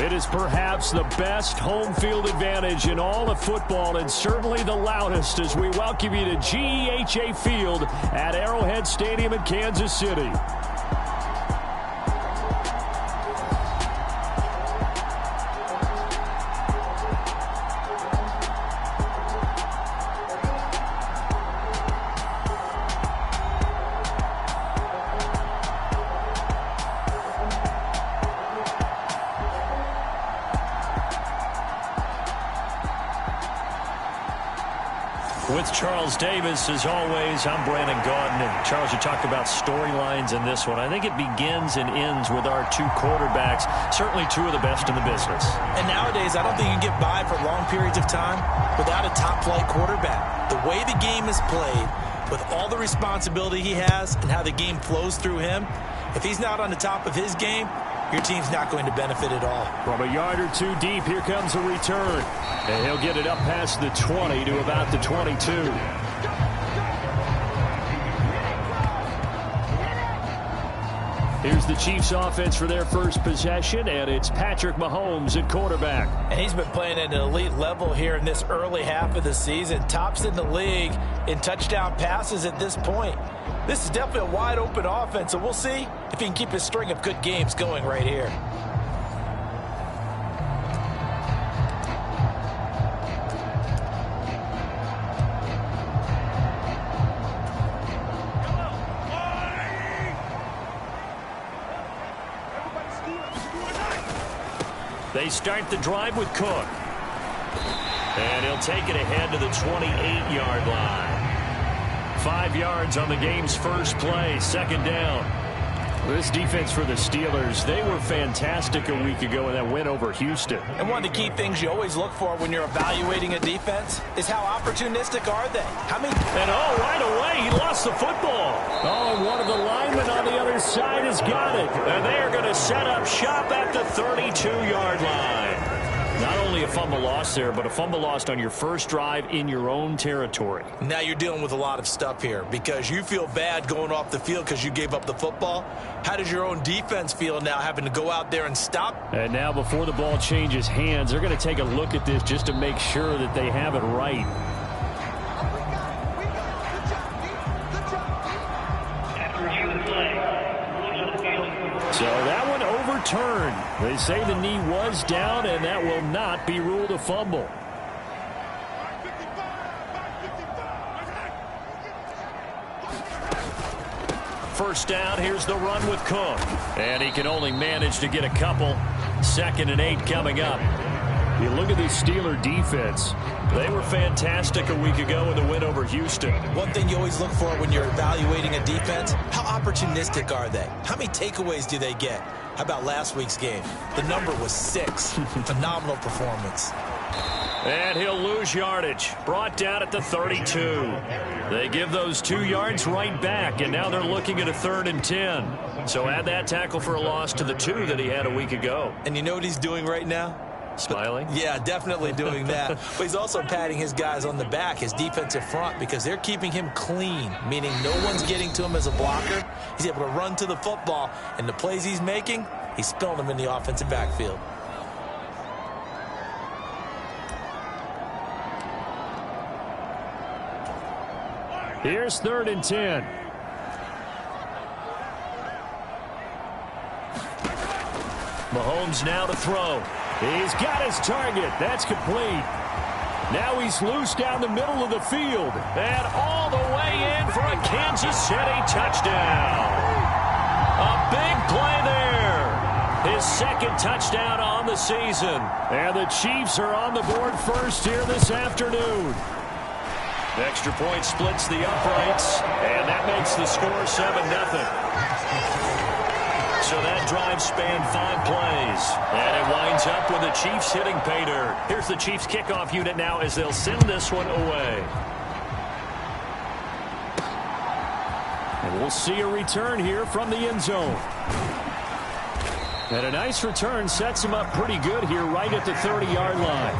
It is perhaps the best home field advantage in all of football, and certainly the loudest, as we welcome you to GEHA Field at Arrowhead Stadium in Kansas City. With Charles Davis, as always, I'm Brandon Gaudin. And Charles, you talked about storylines in this one. I think it begins and ends with our two quarterbacks, certainly two of the best in the business. And nowadays, I don't think you can get by for long periods of time without a top-flight quarterback. The way the game is played, with all the responsibility he has and how the game flows through him, if he's not on the top of his game, your team's not going to benefit at all. From a yard or two deep, here comes a return. And he'll get it up past the 20 to about the 22. Here's the Chiefs offense for their first possession, and it's Patrick Mahomes at quarterback. And he's been playing at an elite level here in this early half of the season. Tops in the league in touchdown passes at this point. This is definitely a wide-open offense, so we'll see if he can keep his string of good games going right here. They start the drive with Cook. And he'll take it ahead to the 28-yard line. 5 yards on the game's first play, second down. This defense for the Steelers, they were fantastic a week ago in that win over Houston. And one of the key things you always look for when you're evaluating a defense is how opportunistic are they? And right away, he lost the football. And one of the linemen on the other side has got it. And they are going to set up shop at the 32-yard line. Not only a fumble loss there, but a fumble lost on your first drive in your own territory. Now you're dealing with a lot of stuff here because you feel bad going off the field because you gave up the football. How does your own defense feel now having to go out there and stop? And now before the ball changes hands, they're going to take a look at this just to make sure that they have it right. So that one overturned. They say the knee was down, and that will not be ruled a fumble. First down, here's the run with Cook. And he can only manage to get a couple. 2nd and 8 coming up. You look at this Steeler defense. They were fantastic a week ago in the win over Houston. One thing you always look for when you're evaluating a defense, how opportunistic are they? How many takeaways do they get? How about last week's game? The number was 6. Phenomenal performance. And he'll lose yardage. Brought down at the 32. They give those 2 yards right back, and now they're looking at a 3rd and 10. So add that tackle for a loss to the 2 that he had a week ago. And you know what he's doing right now? Smiling? Yeah, definitely doing that. But he's also patting his guys on the back, his defensive front, because they're keeping him clean, meaning no one's getting to him as a blocker. He's able to run to the football, and the plays he's making, he's spilling them in the offensive backfield. Here's 3rd and 10. Mahomes now to throw. He's got his target. That's complete. Now he's loose down the middle of the field. And all the way in for a Kansas City touchdown. A big play there. His 2nd touchdown on the season. And the Chiefs are on the board first here this afternoon. Extra point splits the uprights. And that makes the score 7-0. So that drive spanned 5 plays. And it winds up with the Chiefs hitting pay dirt. Here's the Chiefs kickoff unit now as they'll send this one away. And we'll see a return here from the end zone. And a nice return sets him up pretty good here right at the 30-yard line.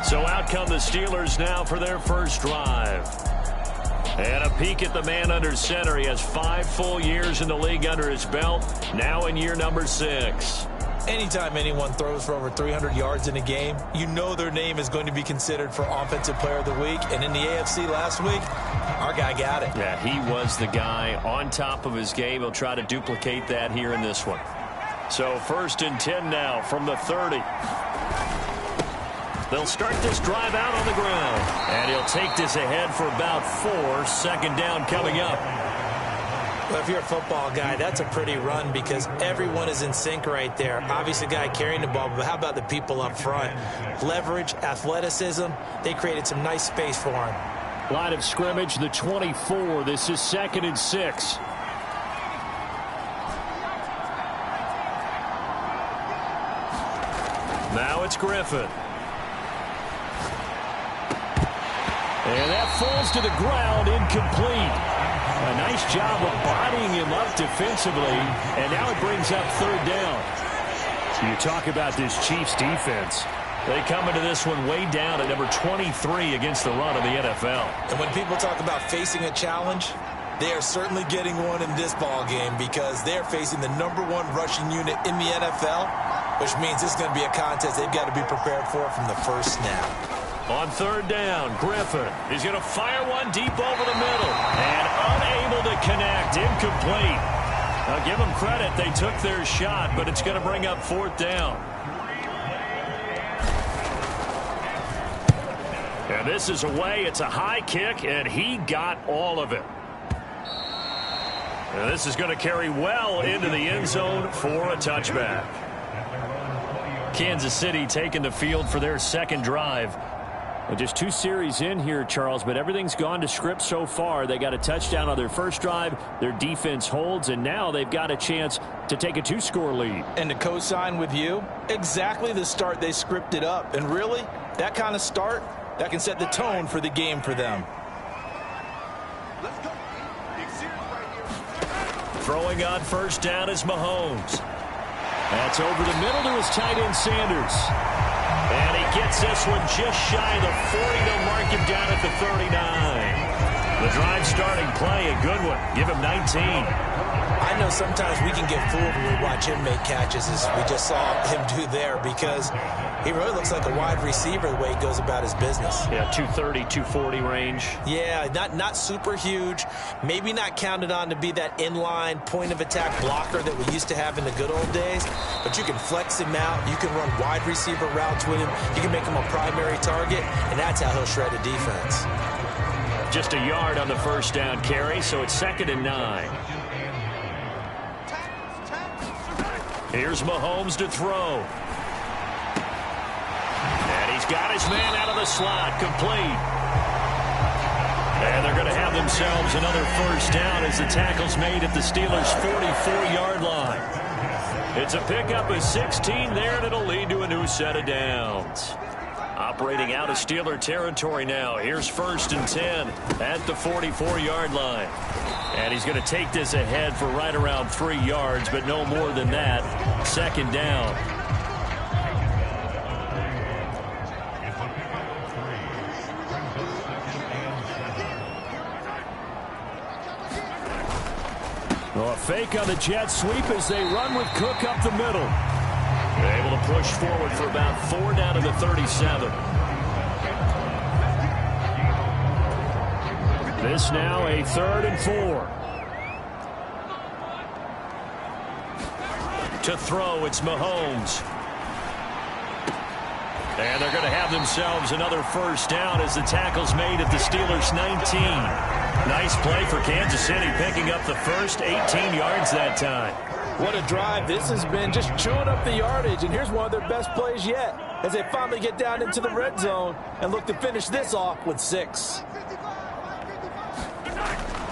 So out come the Steelers now for their first drive. And a peek at the man under center. He has 5 full years in the league under his belt, now in year number 6. Anytime anyone throws for over 300 yards in a game, you know their name is going to be considered for Offensive Player of the Week. And in the AFC last week, our guy got it. Yeah, he was the guy on top of his game. He'll try to duplicate that here in this one. So 1st and 10 now from the 30. They'll start this drive out on the ground. And he'll take this ahead for about 4. 2nd down coming up. Well, if you're a football guy, that's a pretty run because everyone is in sync right there. Obviously, the guy carrying the ball, but how about the people up front? Leverage, athleticism, they created some nice space for him. Line of scrimmage, the 24. This is 2nd and 6. Now it's Griffin. And that falls to the ground, incomplete. A nice job of bodying him up defensively, and now it brings up 3rd down. You talk about this Chiefs defense. They come into this one way down at number 23 against the run of the NFL. And when people talk about facing a challenge, they are certainly getting one in this ball game because they're facing the #1 rushing unit in the NFL, which means it's going to be a contest they've got to be prepared for from the first snap. On 3rd down, Griffin is going to fire one deep over the middle and unable to connect, incomplete. Now give them credit, they took their shot, but it's going to bring up 4th down. And this is away. It's a high kick, and he got all of it. And this is going to carry well into the end zone for a touchback. Kansas City taking the field for their 2nd drive. Well, just 2 series in here, Charles, but everything's gone to script so far. They got a touchdown on their first drive. Their defense holds, and now they've got a chance to take a 2-score lead. And to co-sign with you, exactly the start they scripted up. And really, that kind of start, that can set the tone for the game for them. Let's go. Throwing on 1st down is Mahomes. That's over the middle to his tight end, Sanders. And he gets this one just shy of the 40. They'll mark him down at the 39. The drive starting play, a good one. Give him 19. I know sometimes we can get fooled when we watch him make catches, as we just saw him do there, because he really looks like a wide receiver the way he goes about his business. Yeah, 230, 240 range. Yeah, not super huge. Maybe not counted on to be that inline point-of-attack blocker that we used to have in the good old days. But you can flex him out. You can run wide receiver routes with him. You can make him a primary target, and that's how he'll shred a defense. Just a yard on the 1st down carry, so it's 2nd and 9. Here's Mahomes to throw. And he's got his man out of the slot, complete. And they're going to have themselves another 1st down as the tackle's made at the Steelers' 44-yard line. It's a pickup of 16 there, and it'll lead to a new set of downs. Operating out of Steeler territory now. Here's 1st and 10 at the 44-yard line. And he's going to take this ahead for right around 3 yards, but no more than that. 2nd down. Well, a fake on the jet sweep as they run with Cook up the middle. They're able to push forward for about 4 down to the 37. This now a 3rd and 4. To throw, it's Mahomes. And they're going to have themselves another 1st down as the tackle's made at the Steelers' 19. Nice play for Kansas City, picking up the first 18 yards that time. What a drive this has been, just chewing up the yardage. And here's one of their best plays yet as they finally get down into the red zone and look to finish this off with 6.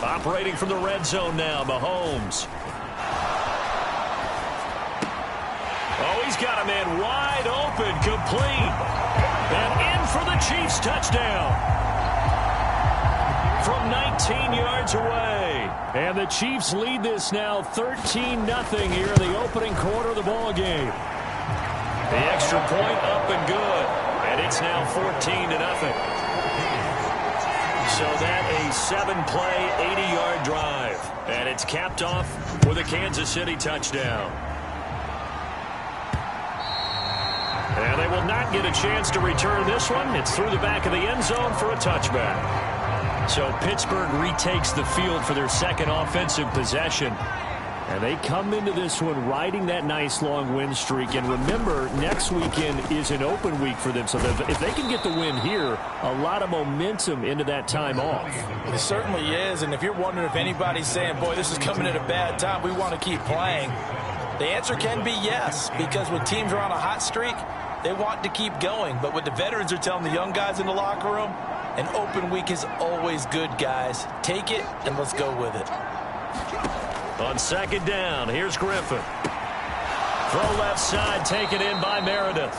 Operating from the red zone now, Mahomes. Oh, he's got a man wide open, complete. And in for the Chiefs touchdown. From 19 yards away. And the Chiefs lead this now 13-0 here in the opening quarter of the ball game. The extra point up and good. And it's now 14-0. So that a 7-play, 80-yard drive. And it's capped off with a Kansas City touchdown. And they will not get a chance to return this one. It's through the back of the end zone for a touchback. So Pittsburgh retakes the field for their second offensive possession. And they come into this one riding that nice long win streak. And remember, next weekend is an open week for them. So if they can get the win here, a lot of momentum into that time off. It certainly is. And if you're wondering if anybody's saying, boy, this is coming at a bad time, we want to keep playing, the answer can be yes. Because when teams are on a hot streak, they want to keep going. But what the veterans are telling the young guys in the locker room, an open week is always good, guys. Take it and let's go with it. On second down, here's Griffin. Throw left side, taken in by Meredith.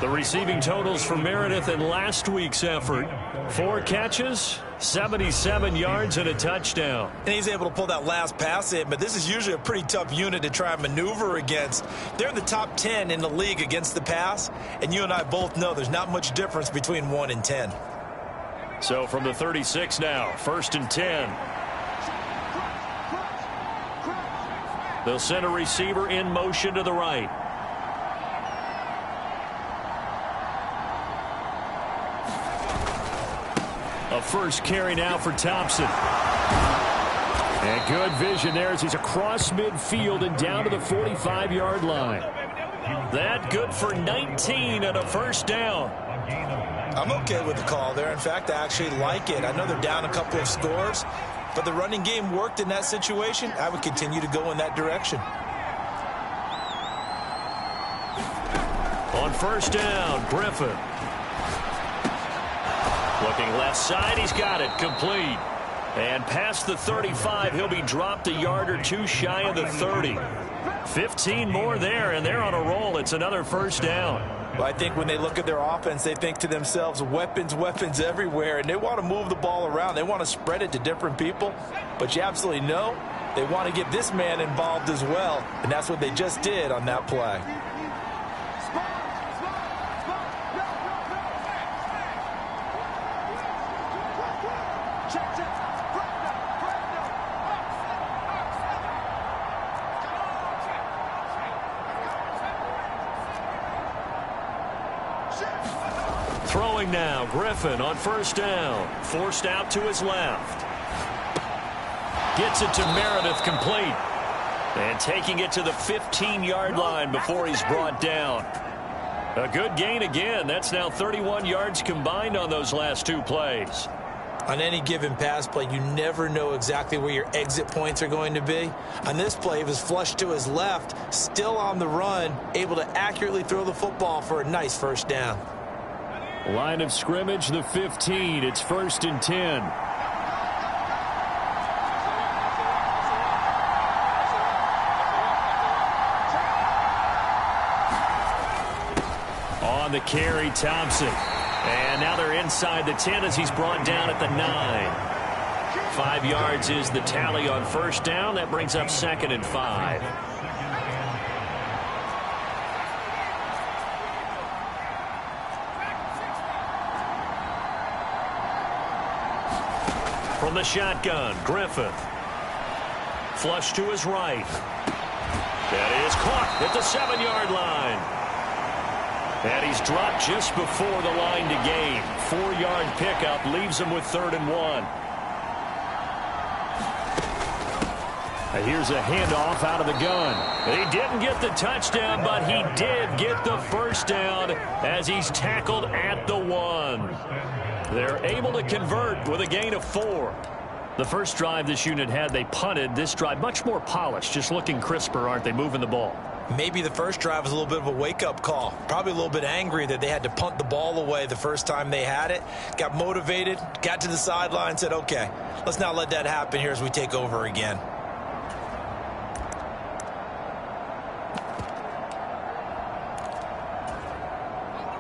The receiving totals for Meredith in last week's effort: 4 catches, 77 yards, and a touchdown. And he's able to pull that last pass in, but this is usually a pretty tough unit to try and maneuver against. They're in the top 10 in the league against the pass, and you and I both know there's not much difference between 1 and 10. So from the 36 now, 1st and 10. They'll send a receiver in motion to the right. A first carry now for Thompson. And good vision there as he's across midfield and down to the 45-yard line. That good for 19 and a first down. I'm okay with the call there. In fact, I actually like it. I know they're down a couple of scores, but the running game worked in that situation. I would continue to go in that direction. On first down, Griffin. Looking left side, he's got it, complete. And past the 35, he'll be dropped a yard or two shy of the 30. 15 more there, and they're on a roll. It's another first down. Well, I think when they look at their offense, they think to themselves, weapons, weapons everywhere, and they want to move the ball around. They want to spread it to different people, but you absolutely know they want to get this man involved as well, and that's what they just did on that play. Throwing now, Griffin on first down. Forced out to his left. Gets it to Meredith, complete. And taking it to the 15-yard line before he's brought down. A good gain again. That's now 31 yards combined on those last 2 plays. On any given pass play, you never know exactly where your exit points are going to be. On this play, he was flushed to his left, still on the run, able to accurately throw the football for a nice first down. Line of scrimmage, the 15. It's 1st and 10. On the carry, Thompson. And now they're inside the 10 as he's brought down at the 9. 5 yards is the tally on first down. That brings up 2nd and 5. From the shotgun, Griffith. Flush to his right. That is caught at the 7-yard line. And he's dropped just before the line to gain. 4-yard pickup leaves him with 3rd and 1. And here's a handoff out of the gun. He didn't get the touchdown, but he did get the first down as he's tackled at the 1. They're able to convert with a gain of 4. The first drive this unit had, they punted. This drive, much more polished, just looking crisper, aren't they, moving the ball? Maybe the first drive was a little bit of a wake-up call. Probably a little bit angry that they had to punt the ball away the first time they had it. Got motivated, got to the sideline, said, okay, let's not let that happen here as we take over again.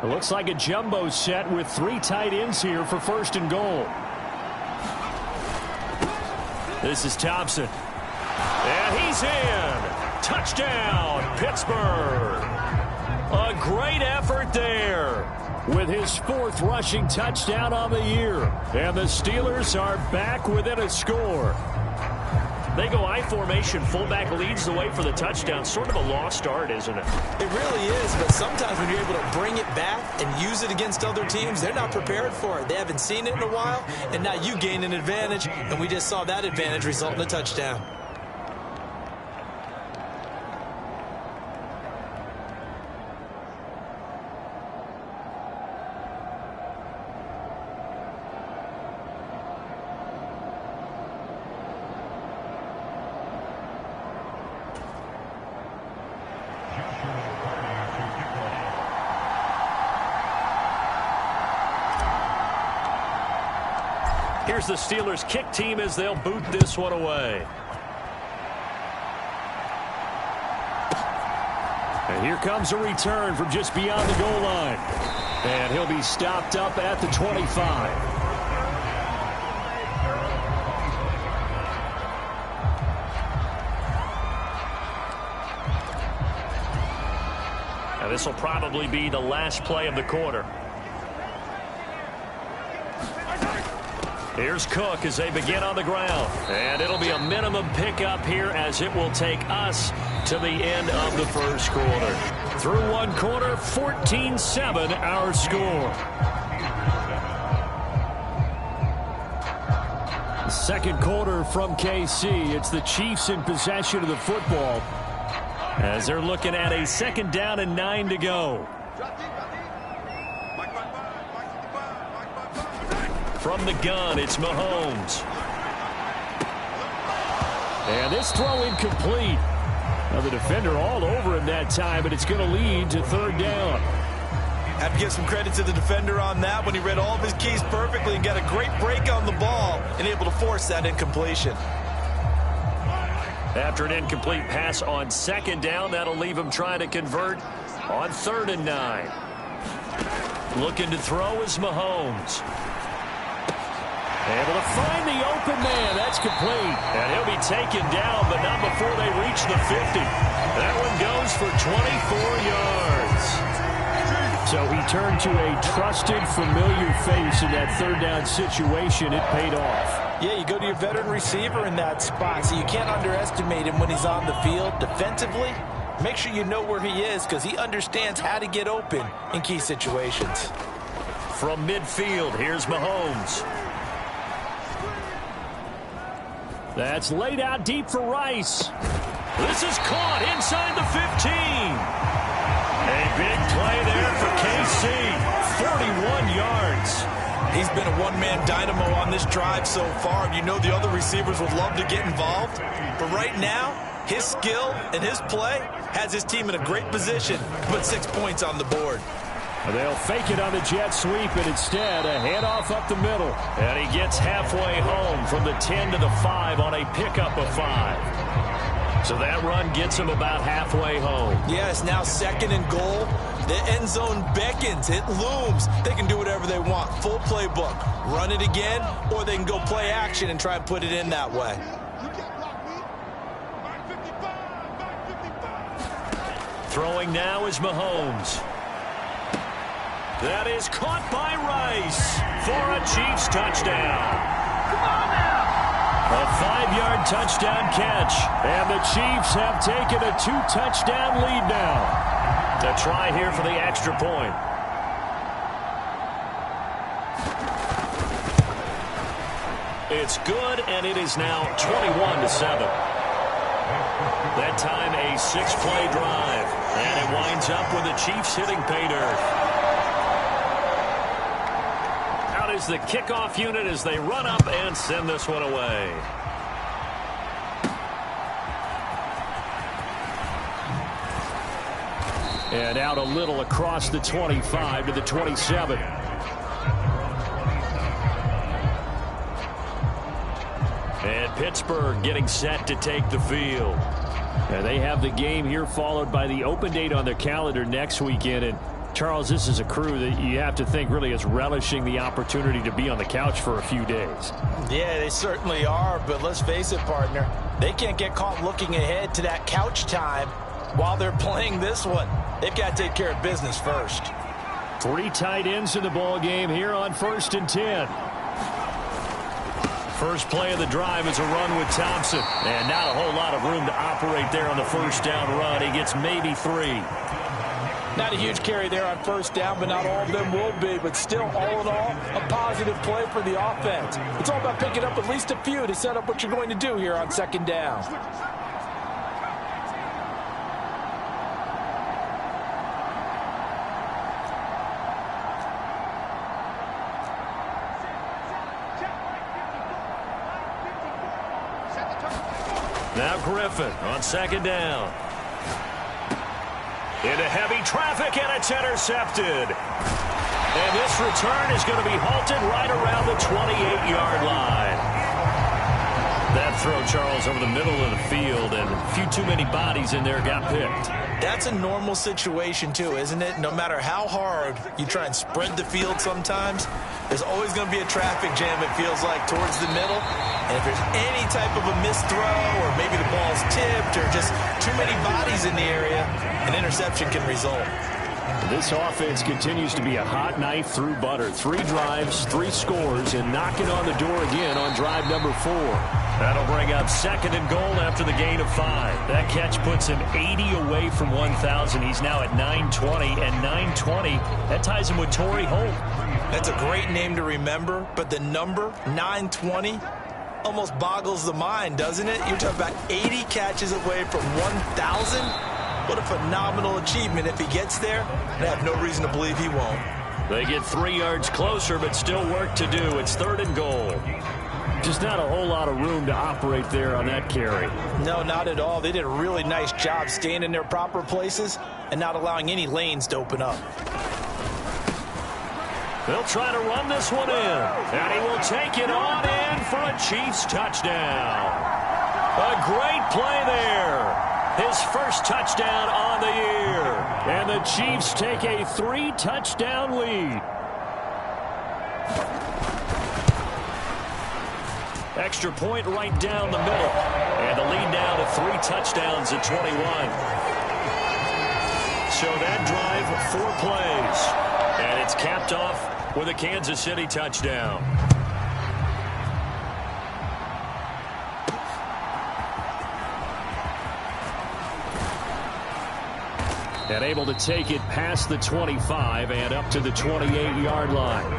It looks like a jumbo set with 3 tight ends here for 1st and goal. This is Thompson. And he's in. Touchdown, Pittsburgh. A great effort there. with his 4th rushing touchdown on the year. And the Steelers are back within a score. They go I formation. Fullback leads the way for the touchdown. Sort of a lost art, isn't it? It really is, but sometimes when you're able to bring it back and use it against other teams, they're not prepared for it. They haven't seen it in a while, and now you gain an advantage, and we just saw that advantage result in a touchdown. Here's the Steelers kick team as they'll boot this one away. And here comes a return from just beyond the goal line. And he'll be stopped up at the 25. Now this will probably be the last play of the quarter. Here's Cook as they begin on the ground. And it'll be a minimum pickup here as it will take us to the end of the first quarter. Through one quarter, 14-7 our score. Second quarter from KC. It's the Chiefs in possession of the football as they're looking at a 2nd down and 9 to go. From the gun, it's Mahomes. And this throw incomplete. Now the defender all over him that time, but it's going to lead to 3rd down. Have to give some credit to the defender on that when he read all of his keys perfectly and got a great break on the ball and able to force that incompletion. After an incomplete pass on 2nd down, that'll leave him trying to convert on 3rd and 9. Looking to throw is Mahomes. Able to find the open man. That's complete. And he'll be taken down, but not before they reach the 50. That one goes for 24 yards. So he turned to a trusted, familiar face in that 3rd down situation. It paid off. Yeah, you go to your veteran receiver in that spot, so you can't underestimate him when he's on the field defensively. Make sure you know where he is because he understands how to get open in key situations. From midfield, here's Mahomes. That's laid out deep for Rice. This is caught inside the 15. A big play there for KC. 41 yards. He's been a one-man dynamo on this drive so far. You know the other receivers would love to get involved. But right now, his skill and his play has his team in a great position to put 6 points on the board. They'll fake it on the jet sweep, and instead a handoff up the middle. And he gets halfway home from the 10 to the 5 on a pickup of 5. So that run gets him about halfway home. Yes, now 2nd and goal. The end zone beckons. It looms. They can do whatever they want. Full playbook. Run it again, or they can go play action and try and put it in that way. Throwing now is Mahomes. That is caught by Rice for a Chiefs touchdown. Come on now. A 5-yard touchdown catch. And the Chiefs have taken a 2-touchdown lead now. A try here for the extra point. It's good, and it is now 21-7. That time a 6-play drive. And it winds up with the Chiefs hitting pay dirt. Is the kickoff unit as they run up and send this one away. And out a little across the 25 to the 27. And Pittsburgh getting set to take the field. And they have the game here followed by the open date on their calendar next weekend. And Charles, this is a crew that you have to think really is relishing the opportunity to be on the couch for a few days. Yeah, they certainly are, but let's face it, partner. They can't get caught looking ahead to that couch time while they're playing this one. They've got to take care of business first. Three tight ends in the ball game here on 1st and 10. First play of the drive is a run with Thompson. And not a whole lot of room to operate there on the first down run. He gets maybe 3. Not a huge carry there on first down, but not all of them will be. But still, all in all, a positive play for the offense. It's all about picking up at least a few to set up what you're going to do here on 2nd down. Now Griffin on 2nd down. Into heavy traffic, and it's intercepted. And this return is going to be halted right around the 28-yard line. That throw, Charles, over the middle of the field, and a few too many bodies in there got picked. That's a normal situation, too, isn't it? No matter how hard you try and spread the field sometimes, there's always going to be a traffic jam, it feels like, towards the middle. And if there's any type of a missed throw, or maybe the ball's tipped, or just too many bodies in the area, an interception can result. This offense continues to be a hot knife through butter. 3 drives, 3 scores, and knocking on the door again on drive number 4. That'll bring up 2nd and goal after the gain of 5. That catch puts him 80 away from 1,000. He's now at 920, and 920, that ties him with Torrey Holt. That's a great name to remember, but the number, 920, almost boggles the mind, doesn't it? You're talking about 80 catches away from 1,000? What a phenomenal achievement if he gets there, and I have no reason to believe he won't. They get 3 yards closer, but still work to do. It's 3rd and goal. Just not a whole lot of room to operate there on that carry. No, not at all. They did a really nice job staying in their proper places and not allowing any lanes to open up. They'll try to run this one in, and he will take it on in for a Chiefs touchdown. A great play there. His first touchdown on the year. And the Chiefs take a 3-touchdown lead. Extra point right down the middle. And the lead now to 3 touchdowns at 21. So that drive, 4 plays. And it's capped off with a Kansas City touchdown. And able to take it past the 25 and up to the 28-yard line.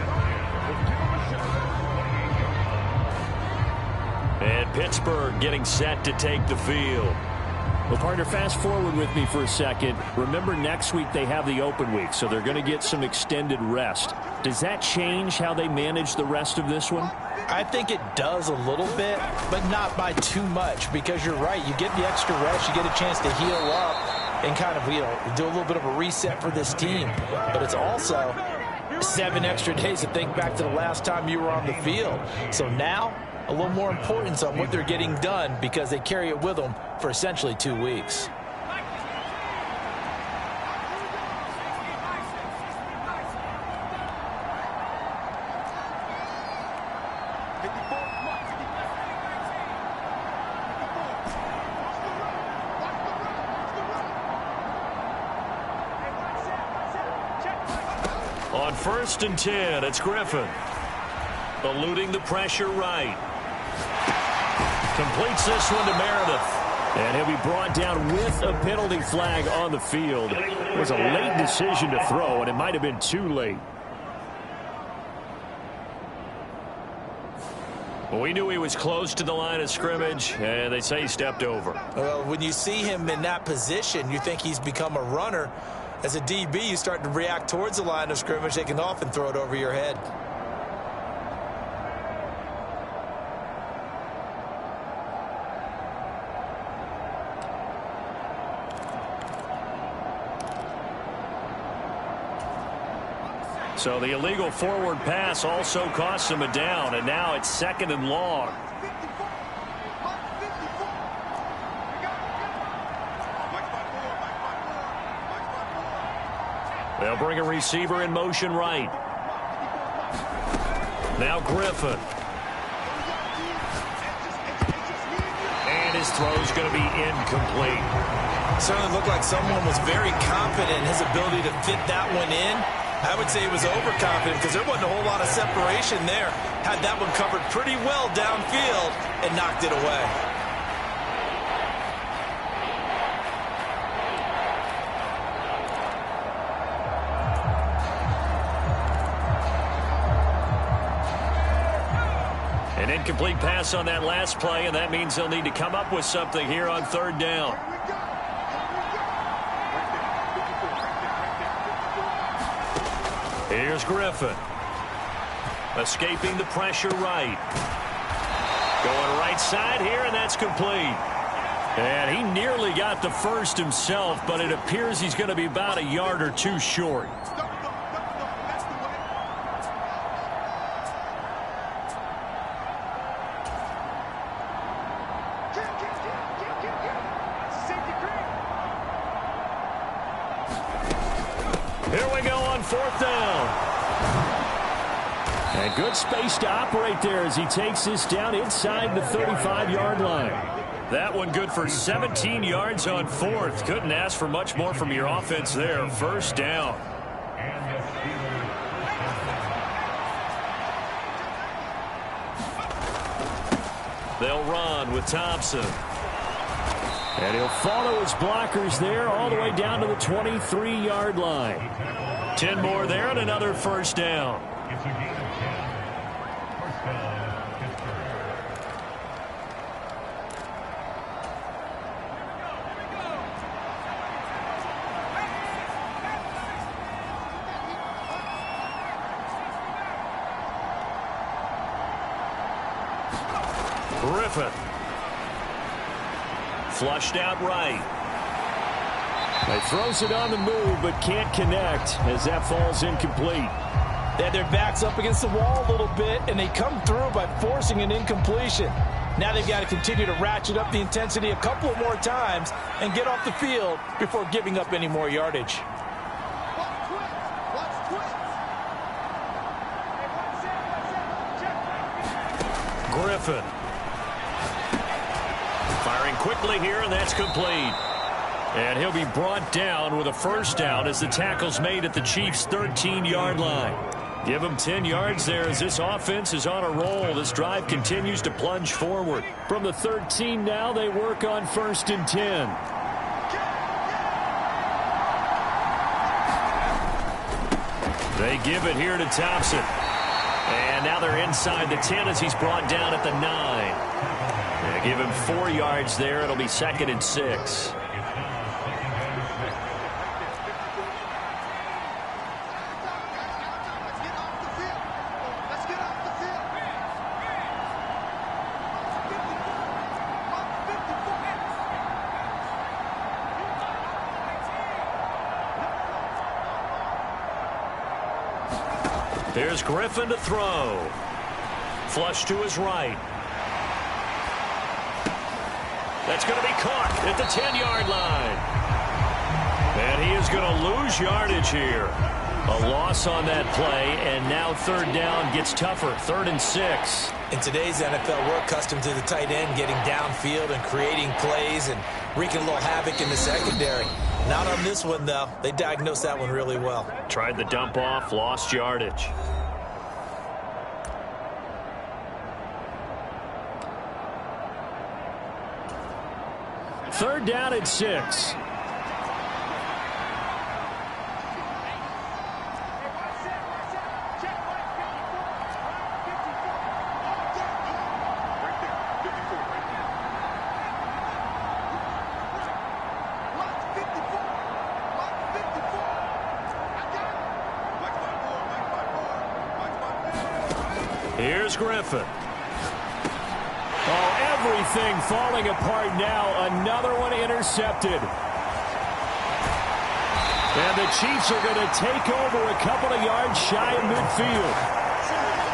And Pittsburgh getting set to take the field. Well, partner, fast forward with me for a second. Remember, next week they have the open week, so they're going to get some extended rest. Does that change how they manage the rest of this one? I think it does a little bit, but not by too much, because you're right. You get the extra rest. You get a chance to heal up and kind of, do a little bit of a reset for this team. But it's also 7 extra days to think back to the last time you were on the field. So now, a little more importance on what they're getting done because they carry it with them for essentially 2 weeks. On 1st and 10, it's Griffin. Eluding the pressure right. Completes this one to Meredith. And he'll be brought down with a penalty flag on the field. It was a late decision to throw, and it might have been too late. Well, we knew he was close to the line of scrimmage, and they say he stepped over. Well, when you see him in that position, you think he's become a runner. As a DB, you start to react towards the line of scrimmage. They can often throw it over your head. So the illegal forward pass also costs him a down, and now it's 2nd and long. They'll bring a receiver in motion right. Now Griffin. And his throw's going to be incomplete. Certainly looked like someone was very confident in his ability to fit that one in. I would say he was overconfident because there wasn't a whole lot of separation there. Had that one covered pretty well downfield and knocked it away. An incomplete pass on that last play, and that means they'll need to come up with something here on third down. Here's Griffin. Escaping the pressure right. Going right side here, and that's complete. And he nearly got the first himself, but it appears he's going to be about a yard or two short. Here we go on fourth down. And good space to operate there as he takes this down inside the 35-yard line. That one good for 17 yards on fourth. Couldn't ask for much more from your offense there. First down. They'll run with Thompson. And he'll follow his blockers there all the way down to the 23-yard line. 10 more there and another first down. Griffin. Flushed out right. He throws it on the move, but can't connect as that falls incomplete. They had their backs up against the wall a little bit, and they come through by forcing an incompletion. Now they've got to continue to ratchet up the intensity a couple of more times and get off the field before giving up any more yardage. Griffin. Firing quickly here, and that's complete. And he'll be brought down with a first down as the tackle's made at the Chiefs' 13-yard line. Give him 10 yards there as this offense is on a roll. This drive continues to plunge forward. From the 13 now, they work on 1st and 10. They give it here to Thompson. And now they're inside the 10 as he's brought down at the 9. They give him 4 yards there. It'll be 2nd and 6. Here's Griffin to throw. Flush to his right. That's going to be caught at the 10-yard line. And he is going to lose yardage here. A loss on that play, and now 3rd down gets tougher. 3rd and 6. In today's NFL, we're accustomed to the tight end getting downfield and creating plays and wreaking a little havoc in the secondary. Not on this one, though. They diagnosed that one really well. Tried the dump off, lost yardage. Third down at 6. Here's Griffin. Oh, everything falling apart now. Another one intercepted. And the Chiefs are going to take over a couple of yards shy of midfield.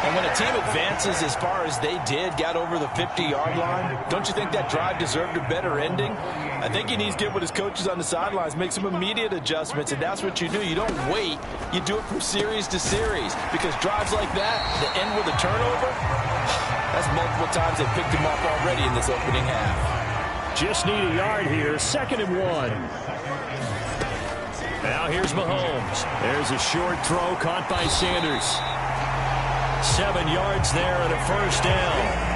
And when a team advances as far as they did, got over the 50-yard line, don't you think that drive deserved a better ending? I think he needs to get with his coaches on the sidelines, make some immediate adjustments, and that's what you do. You don't wait. You do it from series to series, because drives like that, that end with a turnover, that's multiple times they picked him off already in this opening half. Just need a yard here. 2nd and 1. Now here's Mahomes. There's a short throw caught by Sanders. 7 yards there and a first down.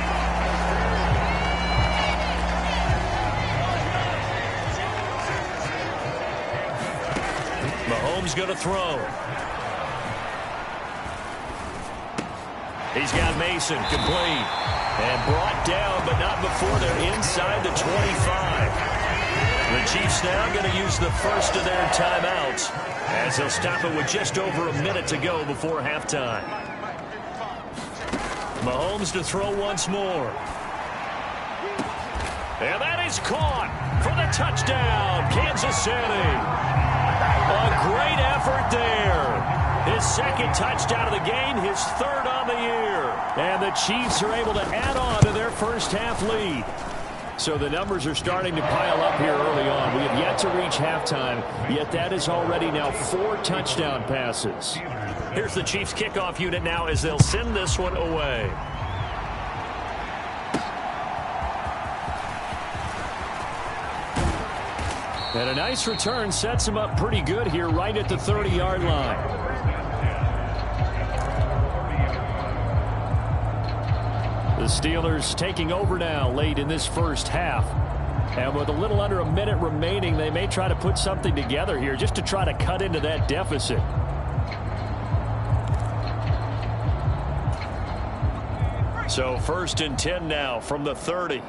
Mahomes going to throw. He's got Mason complete. And brought down, but not before they're inside the 25. The Chiefs now going to use the first of their timeouts as they'll stop it with just over a minute to go before halftime. Mahomes to throw once more. And that is caught for the touchdown, Kansas City. A great effort there. His second touchdown of the game, his third on the year. And the Chiefs are able to add on to their first half lead. So the numbers are starting to pile up here early on. We have yet to reach halftime, yet that is already now 4 touchdown passes. Here's the Chiefs kickoff unit now as they'll send this one away. And a nice return sets him up pretty good here right at the 30-yard line. The Steelers taking over now late in this first half. And with a little under a minute remaining, they may try to put something together here just to try to cut into that deficit. So 1st and 10 now from the 30.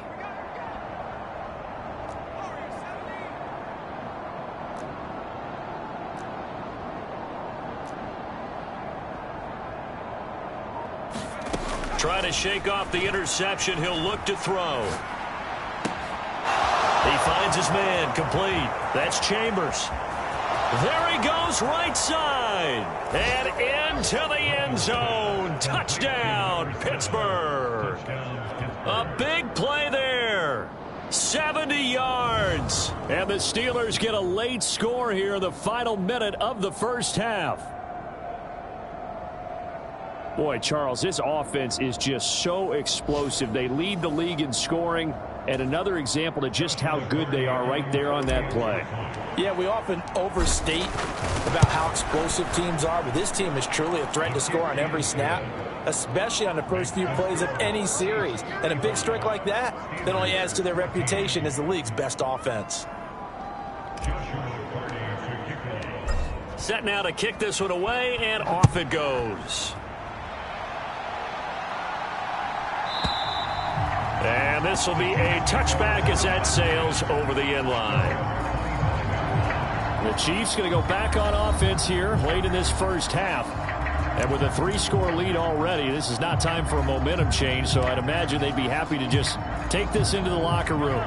Trying to shake off the interception. He'll look to throw. He finds his man complete. That's Chambers. There he goes right side. And into the end zone. Touchdown, Pittsburgh. A big play there. 70 yards. And the Steelers get a late score here in the final minute of the first half. Boy, Charles, this offense is just so explosive. They lead the league in scoring, and another example of just how good they are right there on that play. Yeah, we often overstate about how explosive teams are, but this team is truly a threat to score on every snap, especially on the first few plays of any series. And a big strike like that only adds to their reputation as the league's best offense. Set now to kick this one away, and off it goes. And this will be a touchback as that sails over the end line. The Chiefs going to go back on offense here late in this first half. And with a 3-score lead already, this is not time for a momentum change, so I'd imagine they'd be happy to just take this into the locker room.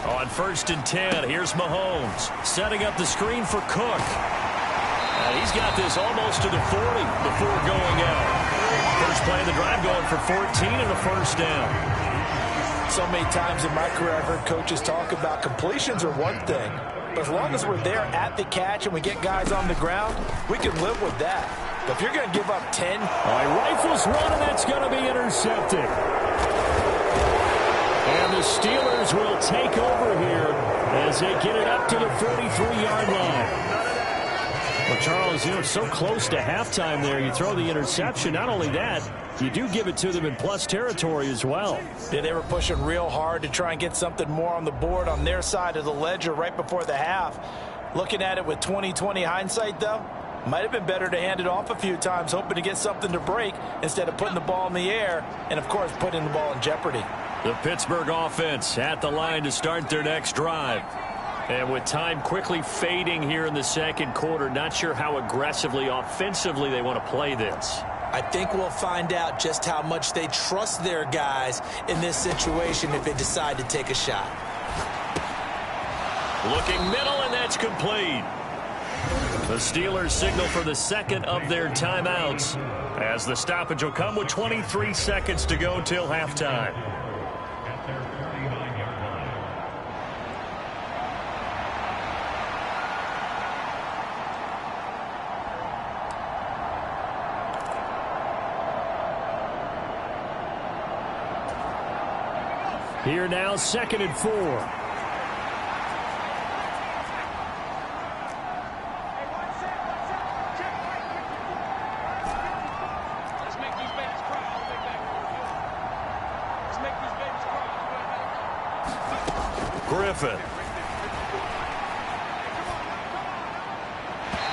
On 1st and 10, here's Mahomes setting up the screen for Cook. He's got this almost to the 40 before going out. First play of the drive going for 14 and a first down. So many times in my career I've heard coaches talk about completions are one thing, but as long as we're there at the catch and we get guys on the ground, we can live with that. But if you're going to give up 10. Rifles one, and that's going to be intercepted. And the Steelers will take over here as they get it up to the 43-yard line. Well, Charles, it's so close to halftime there. You throw the interception. Not only that, you do give it to them in plus territory as well. Yeah, they were pushing real hard to try and get something more on the board on their side of the ledger right before the half. Looking at it with 20/20 hindsight, though, might have been better to hand it off a few times, hoping to get something to break instead of putting the ball in the air and, of course, putting the ball in jeopardy. The Pittsburgh offense at the line to start their next drive. And with time quickly fading here in the second quarter, not sure how aggressively, offensively they want to play this. I think we'll find out just how much they trust their guys in this situation if they decide to take a shot. Looking middle, and that's complete. The Steelers signal for the second of their timeouts as the stoppage will come with 23 seconds to go till halftime. Here now, 2nd and 4. Griffin.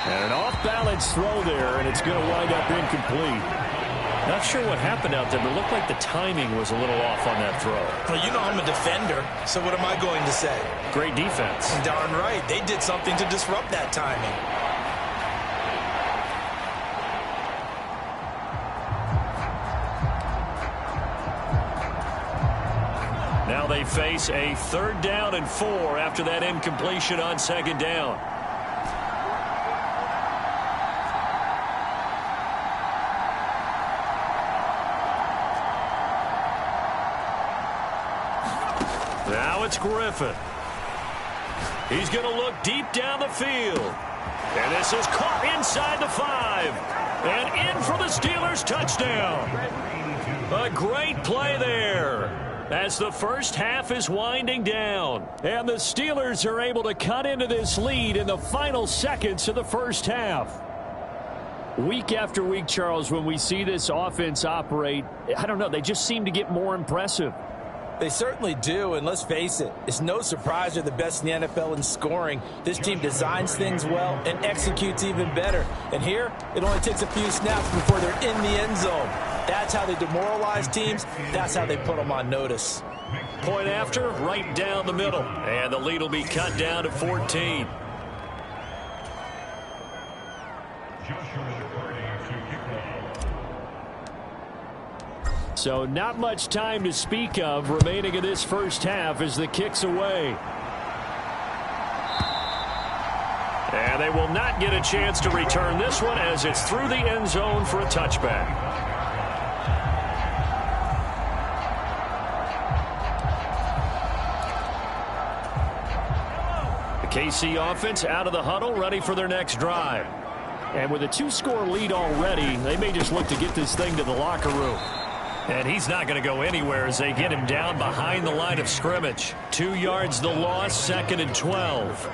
And an off-balance throw there, and it's going to wind up incomplete. Not sure what happened out there, but it looked like the timing was a little off on that throw. Well, you know I'm a defender, so what am I going to say? Great defense. Darn right. They did something to disrupt that timing. Now they face a 3rd down and 4 after that incompletion on 2nd down. Now it's Griffin. He's going to look deep down the field. And this is caught inside the 5. And in for the Steelers touchdown. A great play there as the first half is winding down. And the Steelers are able to cut into this lead in the final seconds of the first half. Week after week, Charles, when we see this offense operate, I don't know, they just seem to get more impressive. They certainly do, and let's face it, it's no surprise they're the best in the NFL in scoring. This team designs things well and executes even better. And here, it only takes a few snaps before they're in the end zone. That's how they demoralize teams. That's how they put them on notice. Point after, right down the middle. And the lead will be cut down to 14. So not much time to speak of remaining in this first half as the kick's away. And they will not get a chance to return this one as it's through the end zone for a touchback. The KC offense out of the huddle, ready for their next drive. And with a 2-score lead already, they may just look to get this thing to the locker room. And he's not going to go anywhere as they get him down behind the line of scrimmage. 2 yards the loss, 2nd and 12.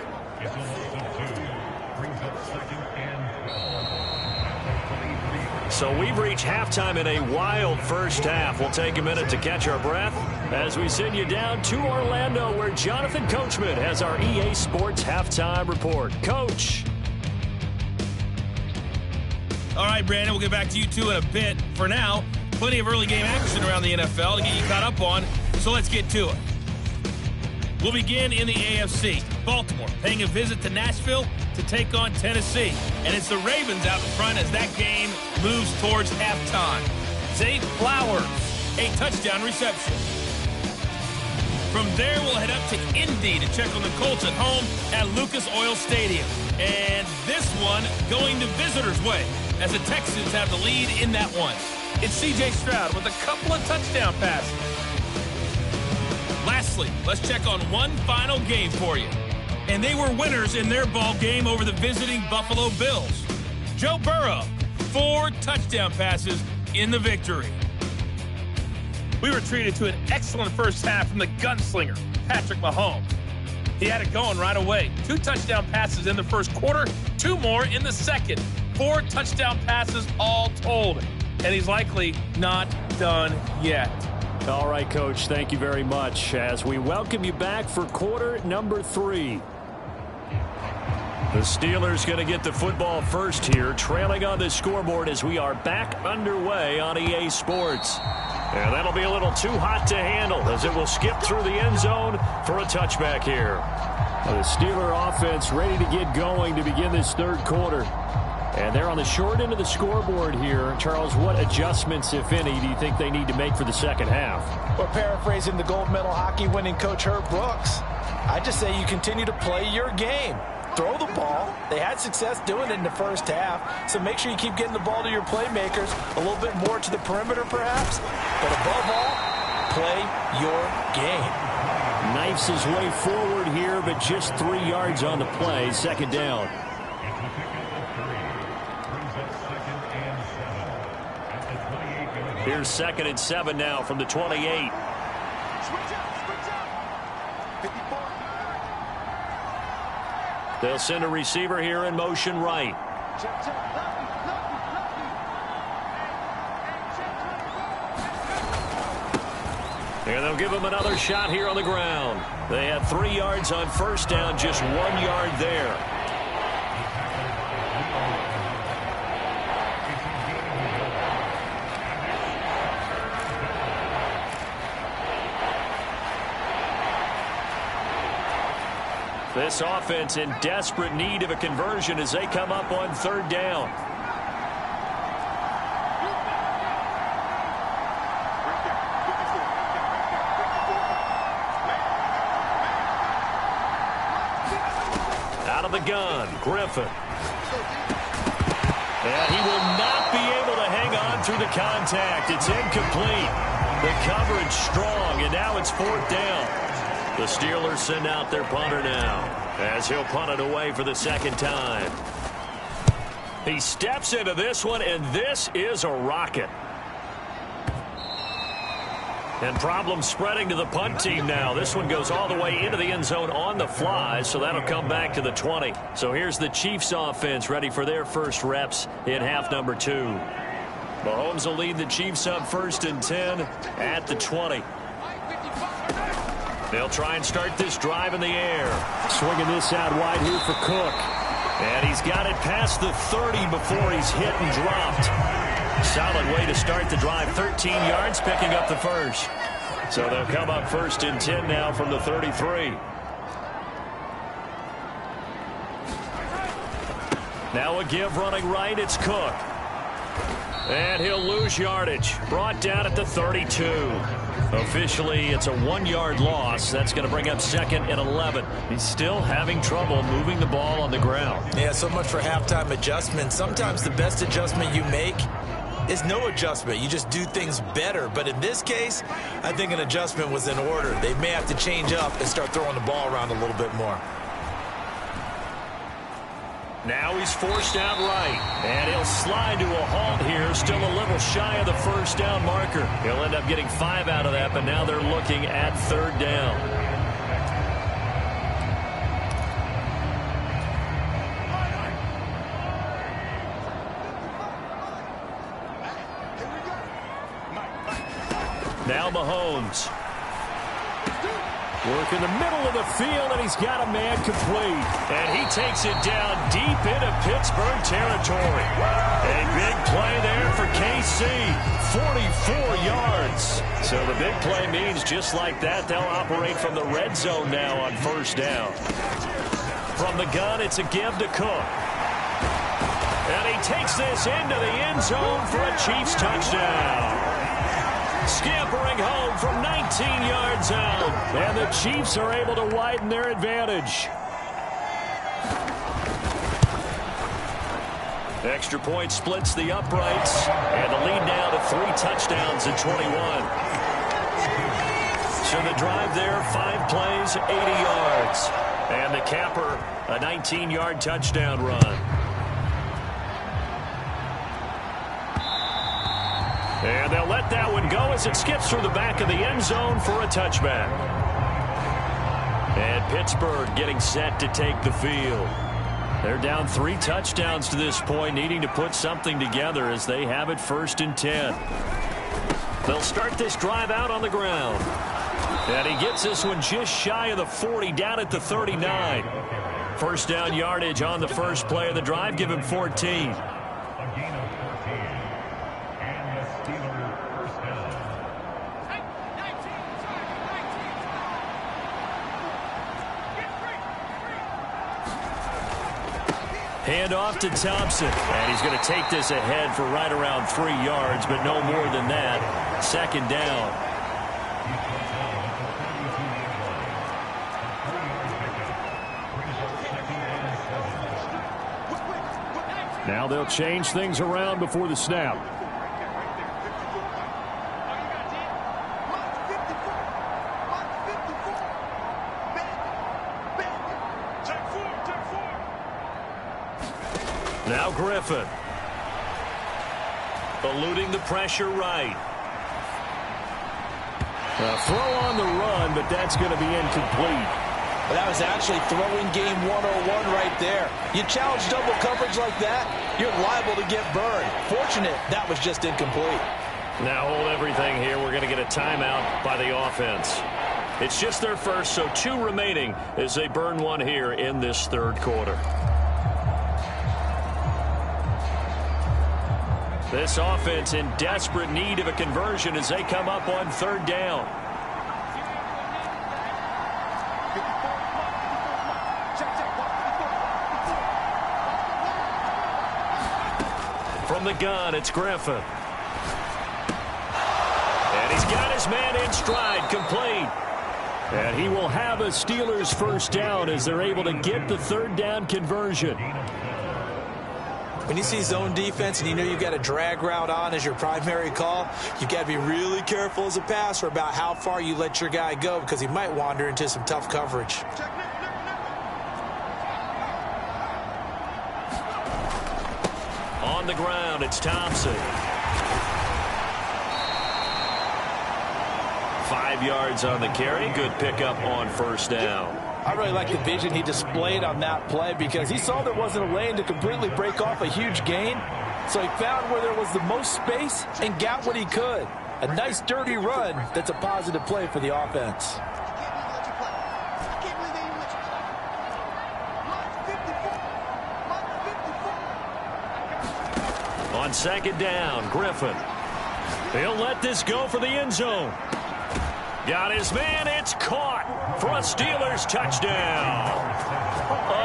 So we've reached halftime in a wild first half. We'll take a minute to catch our breath as we send you down to Orlando, where Jonathan Coachman has our EA Sports halftime report. Coach. All right, Brandon, we'll get back to you two in a bit. For now, plenty of early game action around the NFL to get you caught up on, so let's get to it. We'll begin in the AFC. Baltimore paying a visit to Nashville to take on Tennessee. And it's the Ravens out in front as that game moves towards halftime. Zay Flowers, a touchdown reception. From there, we'll head up to Indy to check on the Colts at home at Lucas Oil Stadium. And this one going the visitors' way as the Texans have the lead in that one. It's C.J. Stroud with a couple of touchdown passes. Lastly, let's check on one final game for you. And they were winners in their ball game over the visiting Buffalo Bills. Joe Burrow, 4 touchdown passes in the victory. We were treated to an excellent first half from the gunslinger, Patrick Mahomes. He had it going right away. 2 touchdown passes in the first quarter, 2 more in the second. 4 touchdown passes all told. And he's likely not done yet. All right, Coach, thank you very much as we welcome you back for quarter number 3. The Steelers going to get the football first here, trailing on the scoreboard as we are back underway on EA Sports. And that'll be a little too hot to handle as it will skip through the end zone for a touchback here. The Steeler offense ready to get going to begin this third quarter. And they're on the short end of the scoreboard here. Charles, what adjustments, if any, do you think they need to make for the second half? Well, paraphrasing the gold medal hockey winning coach Herb Brooks, I just say you continue to play your game. Throw the ball. They had success doing it in the first half, so make sure you keep getting the ball to your playmakers, a little bit more to the perimeter perhaps, but above all, play your game. Knifes his way forward here, but just 3 yards on the play, second down. Here's 2nd and 7 now from the 28. They'll send a receiver here in motion right. And they'll give him another shot here on the ground. They had 3 yards on first down, just 1 yard there. This offense in desperate need of a conversion as they come up on 3rd down. Out of the gun, Griffin. And he will not be able to hang on through the contact. It's incomplete. The coverage strong, and now it's 4th down. The Steelers send out their punter now as he'll punt it away for the 2nd time. He steps into this one, and this is a rocket. And problems spreading to the punt team now. This one goes all the way into the end zone on the fly, so that'll come back to the 20. So here's the Chiefs offense ready for their first reps in half number 2. Mahomes will lead the Chiefs up 1st and 10 at the 20. They'll try and start this drive in the air. Swinging this out wide here for Cook. And he's got it past the 30 before he's hit and dropped. Solid way to start the drive. 13 yards, picking up the first. So they'll come up 1st and 10 now from the 33. Now a give running right. It's Cook. And he'll lose yardage. Brought down at the 32. Officially, it's a 1-yard loss. That's going to bring up 2nd and 11. He's still having trouble moving the ball on the ground. Yeah, so much for halftime adjustment. Sometimes the best adjustment you make is no adjustment. You just do things better. But in this case, I think an adjustment was in order. They may have to change up and start throwing the ball around a little bit more. Now he's forced out right, and he'll slide to a halt here, still a little shy of the 1st down marker. He'll end up getting 5 out of that, but now they're looking at 3rd down. Now Mahomes. Work in the middle of the field, and he's got a man complete. And he takes it down deep into Pittsburgh territory. A big play there for KC. 44 yards. So the big play means just like that, they'll operate from the red zone now on 1st down. From the gun, it's a give to Cook. And he takes this into the end zone for a Chiefs touchdown. Scampering home from 19 yards out. And the Chiefs are able to widen their advantage. Extra point splits the uprights. And the lead now to 3 touchdowns at 21. So the drive there, 5 plays, 80 yards. And the capper, a 19-yard touchdown run. And they'll let that one go as it skips through the back of the end zone for a touchback. And Pittsburgh getting set to take the field. They're down 3 touchdowns to this point, needing to put something together as they have it 1st and 10. They'll start this drive out on the ground. And he gets this one just shy of the 40, down at the 39. 1st down yardage on the first play of the drive, give him 14. Hand off to Thompson, and he's going to take this ahead for right around 3 yards, but no more than that. 2nd down. Now they'll change things around before the snap. Now Griffin. Eluding the pressure right. A throw on the run, but that's going to be incomplete. Well, that was actually throwing game 101 right there. You challenge double coverage like that, you're liable to get burned. Fortunate that was just incomplete. Now hold everything here. We're going to get a timeout by the offense. It's just their first, so 2 remaining as they burn one here in this third quarter. This offense in desperate need of a conversion as they come up on third down. From the gun, it's Griffin. And he's got his man in stride, complete. And he will have a Steelers first down as they're able to get the third down conversion. When you see zone defense and you know you've got a drag route on as your primary call, you've got to be really careful as a passer about how far you let your guy go because he might wander into some tough coverage. On the ground, it's Thompson. 5 yards on the carry. Good pickup on first down. I really like the vision he displayed on that play because he saw there wasn't a lane to completely break off a huge gain. So he found where there was the most space and got what he could. A nice dirty run that's a positive play for the offense. On second down, Griffin. He'll let this go for the end zone. Got his man. It's caught for a Steelers touchdown.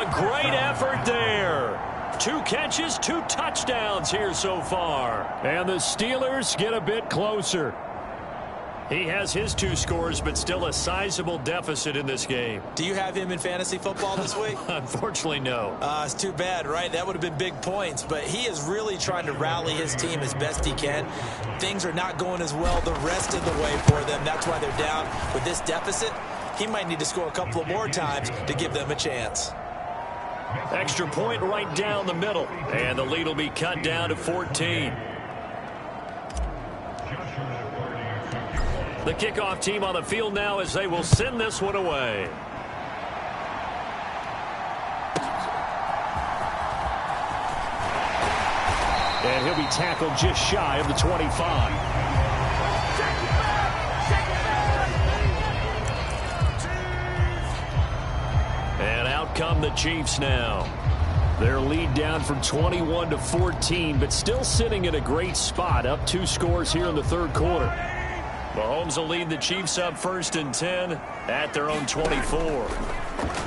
A great effort there. 2 catches, 2 touchdowns here so far. And the Steelers get a bit closer. He has his 2 scores, but still a sizable deficit in this game. Do you have him in fantasy football this week? Unfortunately, no. It's too bad, right? That would have been big points, but he is really trying to rally his team as best he can. Things are not going as well the rest of the way for them. That's why they're down with this deficit. He might need to score a couple of more times to give them a chance. Extra point right down the middle, and the lead will be cut down to 14. The kickoff team on the field now as they will send this one away. And he'll be tackled just shy of the 25. And out come the Chiefs now. Their lead down from 21 to 14, but still sitting in a great spot, up 2 scores here in the third quarter. Mahomes will lead the Chiefs up 1st and 10 at their own 24.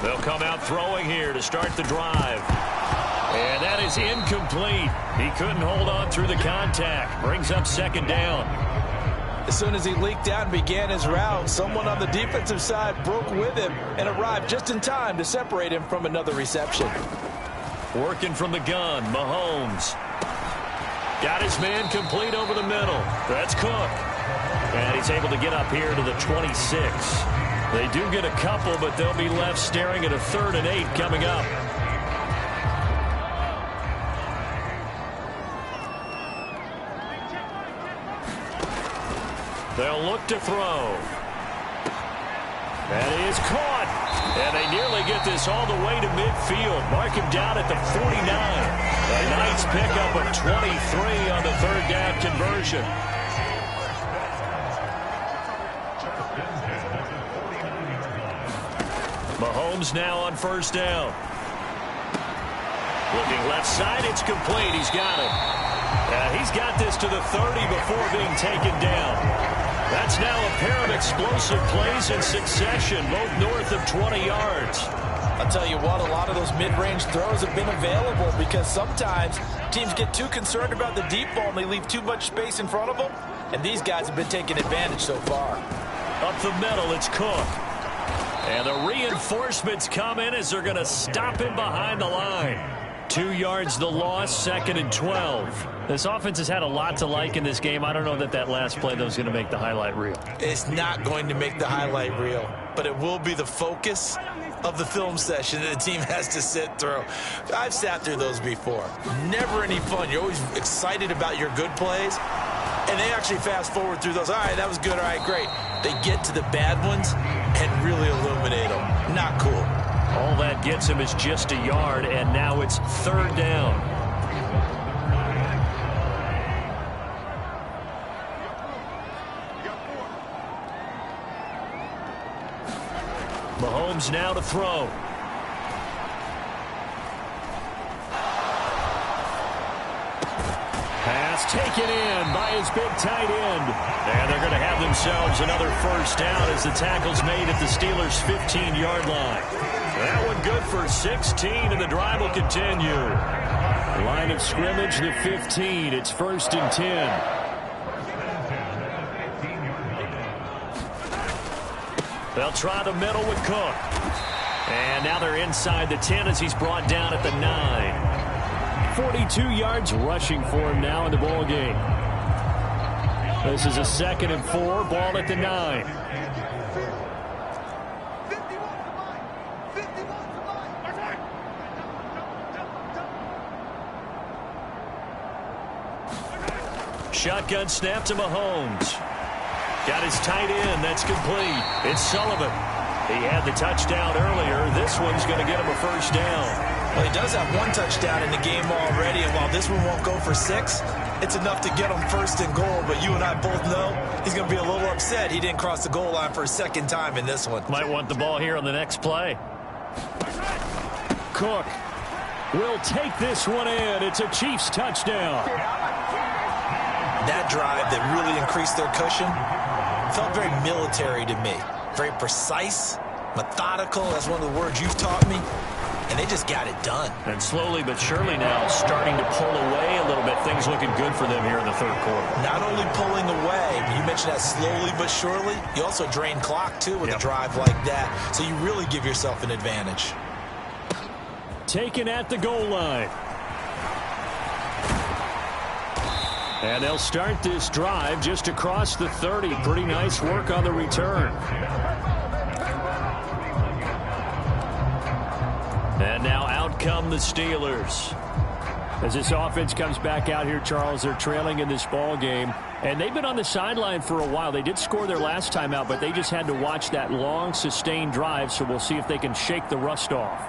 They'll come out throwing here to start the drive. And that is incomplete. He couldn't hold on through the contact. Brings up second down. As soon as he leaked out and began his route, someone on the defensive side broke with him and arrived just in time to separate him from another reception. Working from the gun, Mahomes. Got his man complete over the middle. That's Cook. And he's able to get up here to the 26. They do get a couple, but they'll be left staring at a 3rd and 8 coming up. They'll look to throw. And he is caught. And they nearly get this all the way to midfield. Mark him down at the 49. A nice pickup of 23 on the 3rd down conversion. Mahomes now on 1st down. Looking left side, it's complete. He's got it. He's got this to the 30 before being taken down. That's now a pair of explosive plays in succession, both north of 20 yards. I'll tell you what, a lot of those mid-range throws have been available because sometimes teams get too concerned about the deep ball and they leave too much space in front of them, and these guys have been taking advantage so far. Up the middle, it's Cook. And the reinforcements come in as they're going to stop him behind the line. 2 yards the loss, 2nd and 12. This offense has had a lot to like in this game. I don't know that last play, though, is going to make the highlight reel. It's not going to make the highlight reel, but it will be the focus of the film session that the team has to sit through. I've sat through those before. Never any fun. You're always excited about your good plays, and they actually fast forward through those. All right, that was good. All right, great. They get to the bad ones, and really illuminate them. Not cool. All that gets him is just a yard, and now it's 3rd down. Mahomes now to throw. Pass taken in by his big tight end. And they're going to have themselves another 1st down as the tackle's made at the Steelers' 15-yard line. That one good for 16, and the drive will continue. Line of scrimmage, the 15. It's 1st and 10. They'll try the middle with Cook. And now they're inside the 10 as he's brought down at the 9. 42 yards rushing for him now in the ball game. This is a 2nd and 4, ball at the 9. Shotgun snap to Mahomes. Got his tight end. That's complete. It's Sullivan. He had the touchdown earlier. This one's going to get him a 1st down. Well, he does have 1 touchdown in the game already, and while this one won't go for 6, it's enough to get him 1st and goal. But you and I both know he's going to be a little upset he didn't cross the goal line for a 2nd time in this one. Might want the ball here on the next play. Cook will take this one in. It's a Chiefs touchdown. That drive that really increased their cushion felt very military to me. Very precise, methodical. That's one of the words you've taught me. And they just got it done. And slowly but surely now starting to pull away a little bit. Things looking good for them here in the 3rd quarter. Not only pulling away, but you mentioned that slowly but surely. You also drain clock, too, with a drive like that. So you really give yourself an advantage. Taken at the goal line. And they'll start this drive just across the 30. Pretty nice work on the return. And now out come the Steelers. As this offense comes back out here, Charles, they're trailing in this ball game. And they've been on the sideline for a while. They did score their last time out, but they just had to watch that long, sustained drive. So we'll see if they can shake the rust off.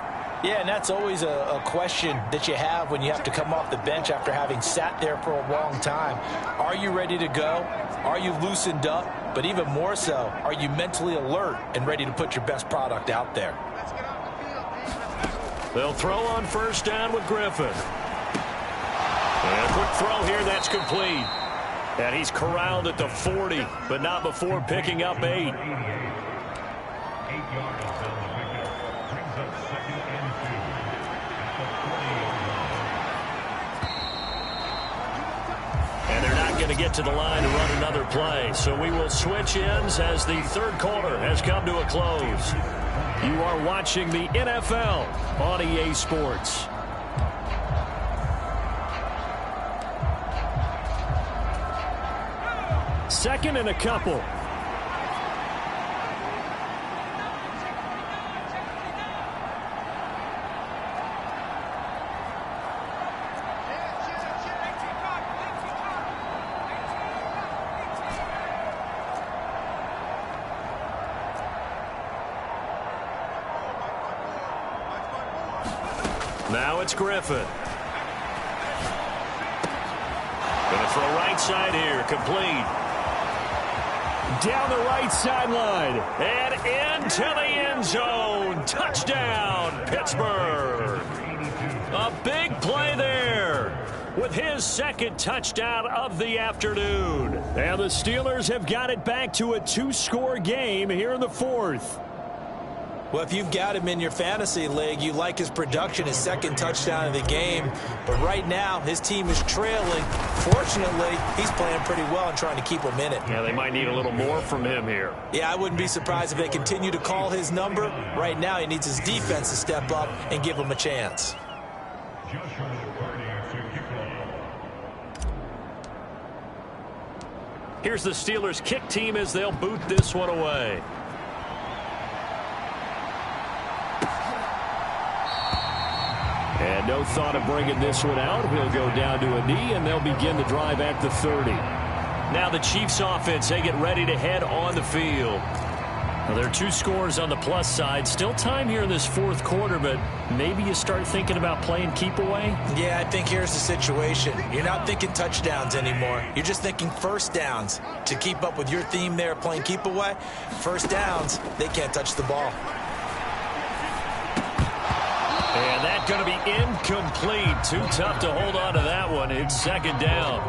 Yeah, and that's always a question that you have when you have to come off the bench after having sat there for a long time. Are you ready to go? Are you loosened up? But even more so, are you mentally alert and ready to put your best product out there? They'll throw on 1st down with Griffin. And a quick throw here, that's complete. And he's corralled at the 40, but not before picking up 8. And they're not going to get to the line to run another play. So we will switch ends as the 3rd quarter has come to a close. You are watching the NFL on EA Sports. Second and a couple. Now it's Griffin. Gonna throw right side here, complete. Down the right sideline and into the end zone. Touchdown, Pittsburgh. A big play there with his 2nd touchdown of the afternoon. And the Steelers have got it back to a 2-score game here in the 4th. Well, if you've got him in your fantasy league, you like his production, his 2nd touchdown of the game. But right now, his team is trailing. Fortunately, he's playing pretty well and trying to keep them in it. Yeah, they might need a little more from him here. Yeah, I wouldn't be surprised if they continue to call his number. Right now, he needs his defense to step up and give him a chance. Here's the Steelers' kick team as they'll boot this one away. And no thought of bringing this one out. He'll go down to a knee, and they'll begin the drive at the 30. Now the Chiefs offense, they get ready to head on the field. Well, there are two scores on the plus side. Still time here in this fourth quarter, but maybe you start thinking about playing keep away? Yeah, I think here's the situation. You're not thinking touchdowns anymore. You're just thinking first downs. To keep up with your theme there, playing keep away, first downs, they can't touch the ball. And that's going to be incomplete. Too tough to hold on to that one. It's second down.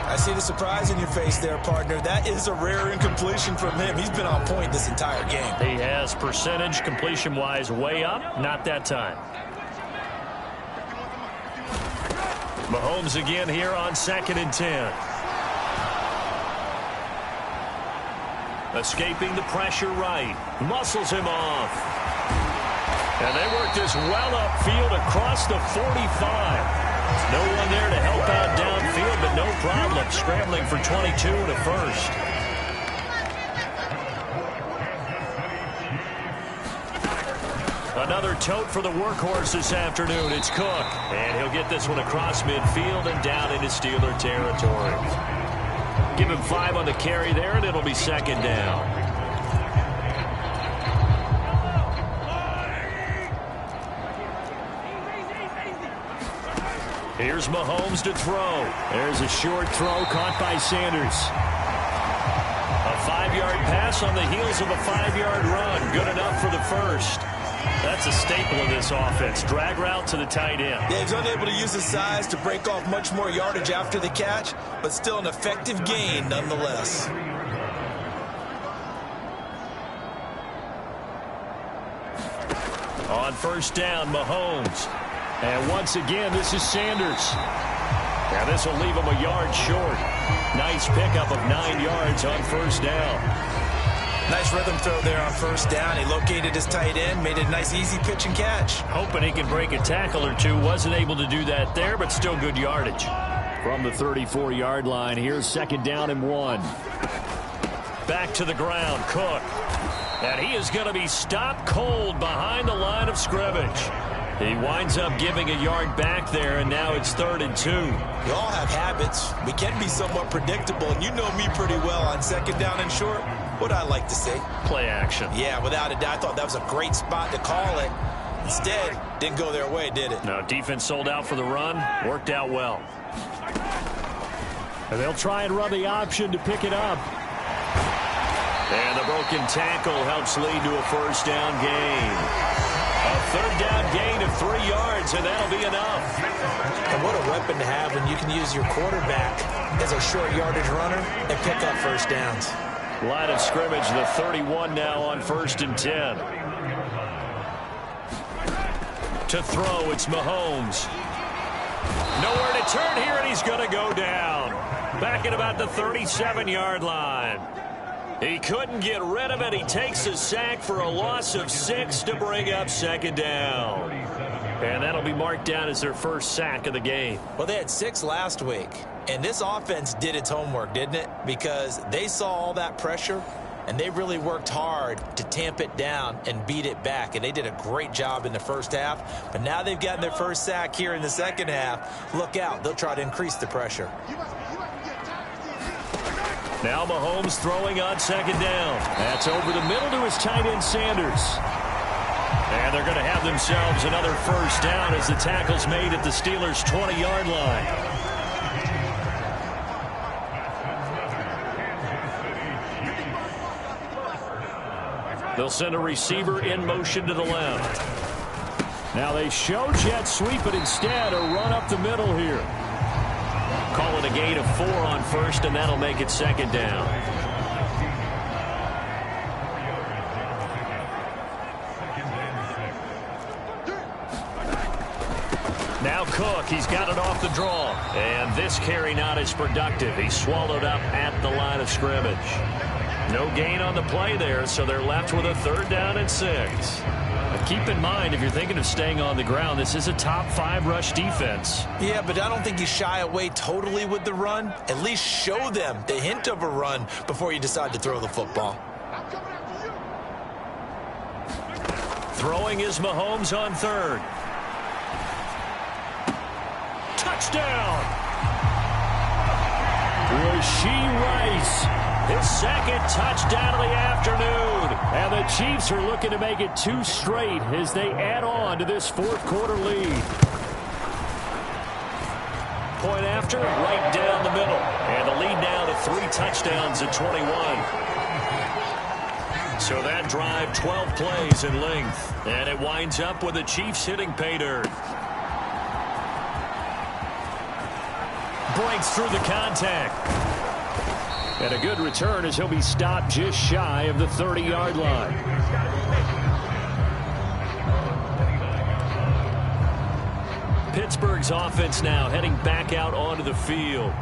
I see the surprise in your face there, partner. That is a rare incompletion from him. He's been on point this entire game. He has percentage completion-wise way up. Not that time. Mahomes again here on 2nd and 10. Escaping the pressure right. Muscles him off. And they work this well upfield across the 45. No one there to help out downfield, but no problem. Scrambling for 22 and a first. Another tote for the workhorse this afternoon. It's Cook. And he'll get this one across midfield and down into Steeler territory. Give him 5 on the carry there, and it'll be second down. Here's Mahomes to throw. There's a short throw caught by Sanders. A 5-yard pass on the heels of a 5-yard run. Good enough for the first. That's a staple of this offense. Drag route to the tight end. Yeah, he's unable to use his size to break off much more yardage after the catch, but still an effective gain nonetheless. On first down, Mahomes. And once again, this is Sanders. Now this will leave him a yard short. Nice pickup of 9 yards on first down. Nice rhythm throw there on first down. He located his tight end, made a nice easy pitch and catch. Hoping he can break a tackle or two. Wasn't able to do that there, but still good yardage. From the 34-yard line, here's second down and 1. Back to the ground, Cook. And he is going to be stopped cold behind the line of scrimmage. He winds up giving a yard back there, and now it's 3rd and 2. We all have habits. We can be somewhat predictable, and you know me pretty well on second down and short. What I like to say? Play action. Yeah, without a doubt. I thought that was a great spot to call it. Instead, didn't go their way, did it? No, defense sold out for the run. Worked out well. And they'll try and run the option to pick it up. And the broken tackle helps lead to a first down gain. A 3rd down gain of 3 yards, and that'll be enough. And what a weapon to have when you can use your quarterback as a short yardage runner and pick up first downs. Line of scrimmage, the 31 now on 1st and 10. To throw, it's Mahomes. Nowhere to turn here, and he's going to go down. Back at about the 37-yard line. He couldn't get rid of it. He takes a sack for a loss of 6 to bring up second down. And that'll be marked down as their first sack of the game. Well, they had 6 last week. And this offense did its homework, didn't it? Because they saw all that pressure, and they really worked hard to tamp it down and beat it back. And they did a great job in the first half. But now they've gotten their first sack here in the second half. Look out. They'll try to increase the pressure. Now Mahomes throwing on second down. That's over the middle to his tight end, Sanders. And they're going to have themselves another first down as the tackle's made at the Steelers' 20-yard line. They'll send a receiver in motion to the left. Now they show jet sweep, but instead a run up the middle here. Call it a gain of 4 on first, and that'll make it second down. Now Cook, he's got it off the draw. And this carry not as productive. He's swallowed up at the line of scrimmage. No gain on the play there, so they're left with a 3rd down and 6. Keep in mind, if you're thinking of staying on the ground, this is a top 5 rush defense. Yeah, but I don't think you shy away totally with the run. At least show them the hint of a run before you decide to throw the football. Throwing is Mahomes on 3rd. Touchdown! Rashee Rice, his second touchdown of the afternoon. And the Chiefs are looking to make it 2 straight as they add on to this fourth quarter lead. Point after, right down the middle. And the lead now to 3 touchdowns at 21. So that drive, 12 plays in length. And it winds up with the Chiefs hitting pay dirt. Breaks through the contact. And a good return as he'll be stopped just shy of the 30-yard line. Pittsburgh's offense now heading back out onto the field.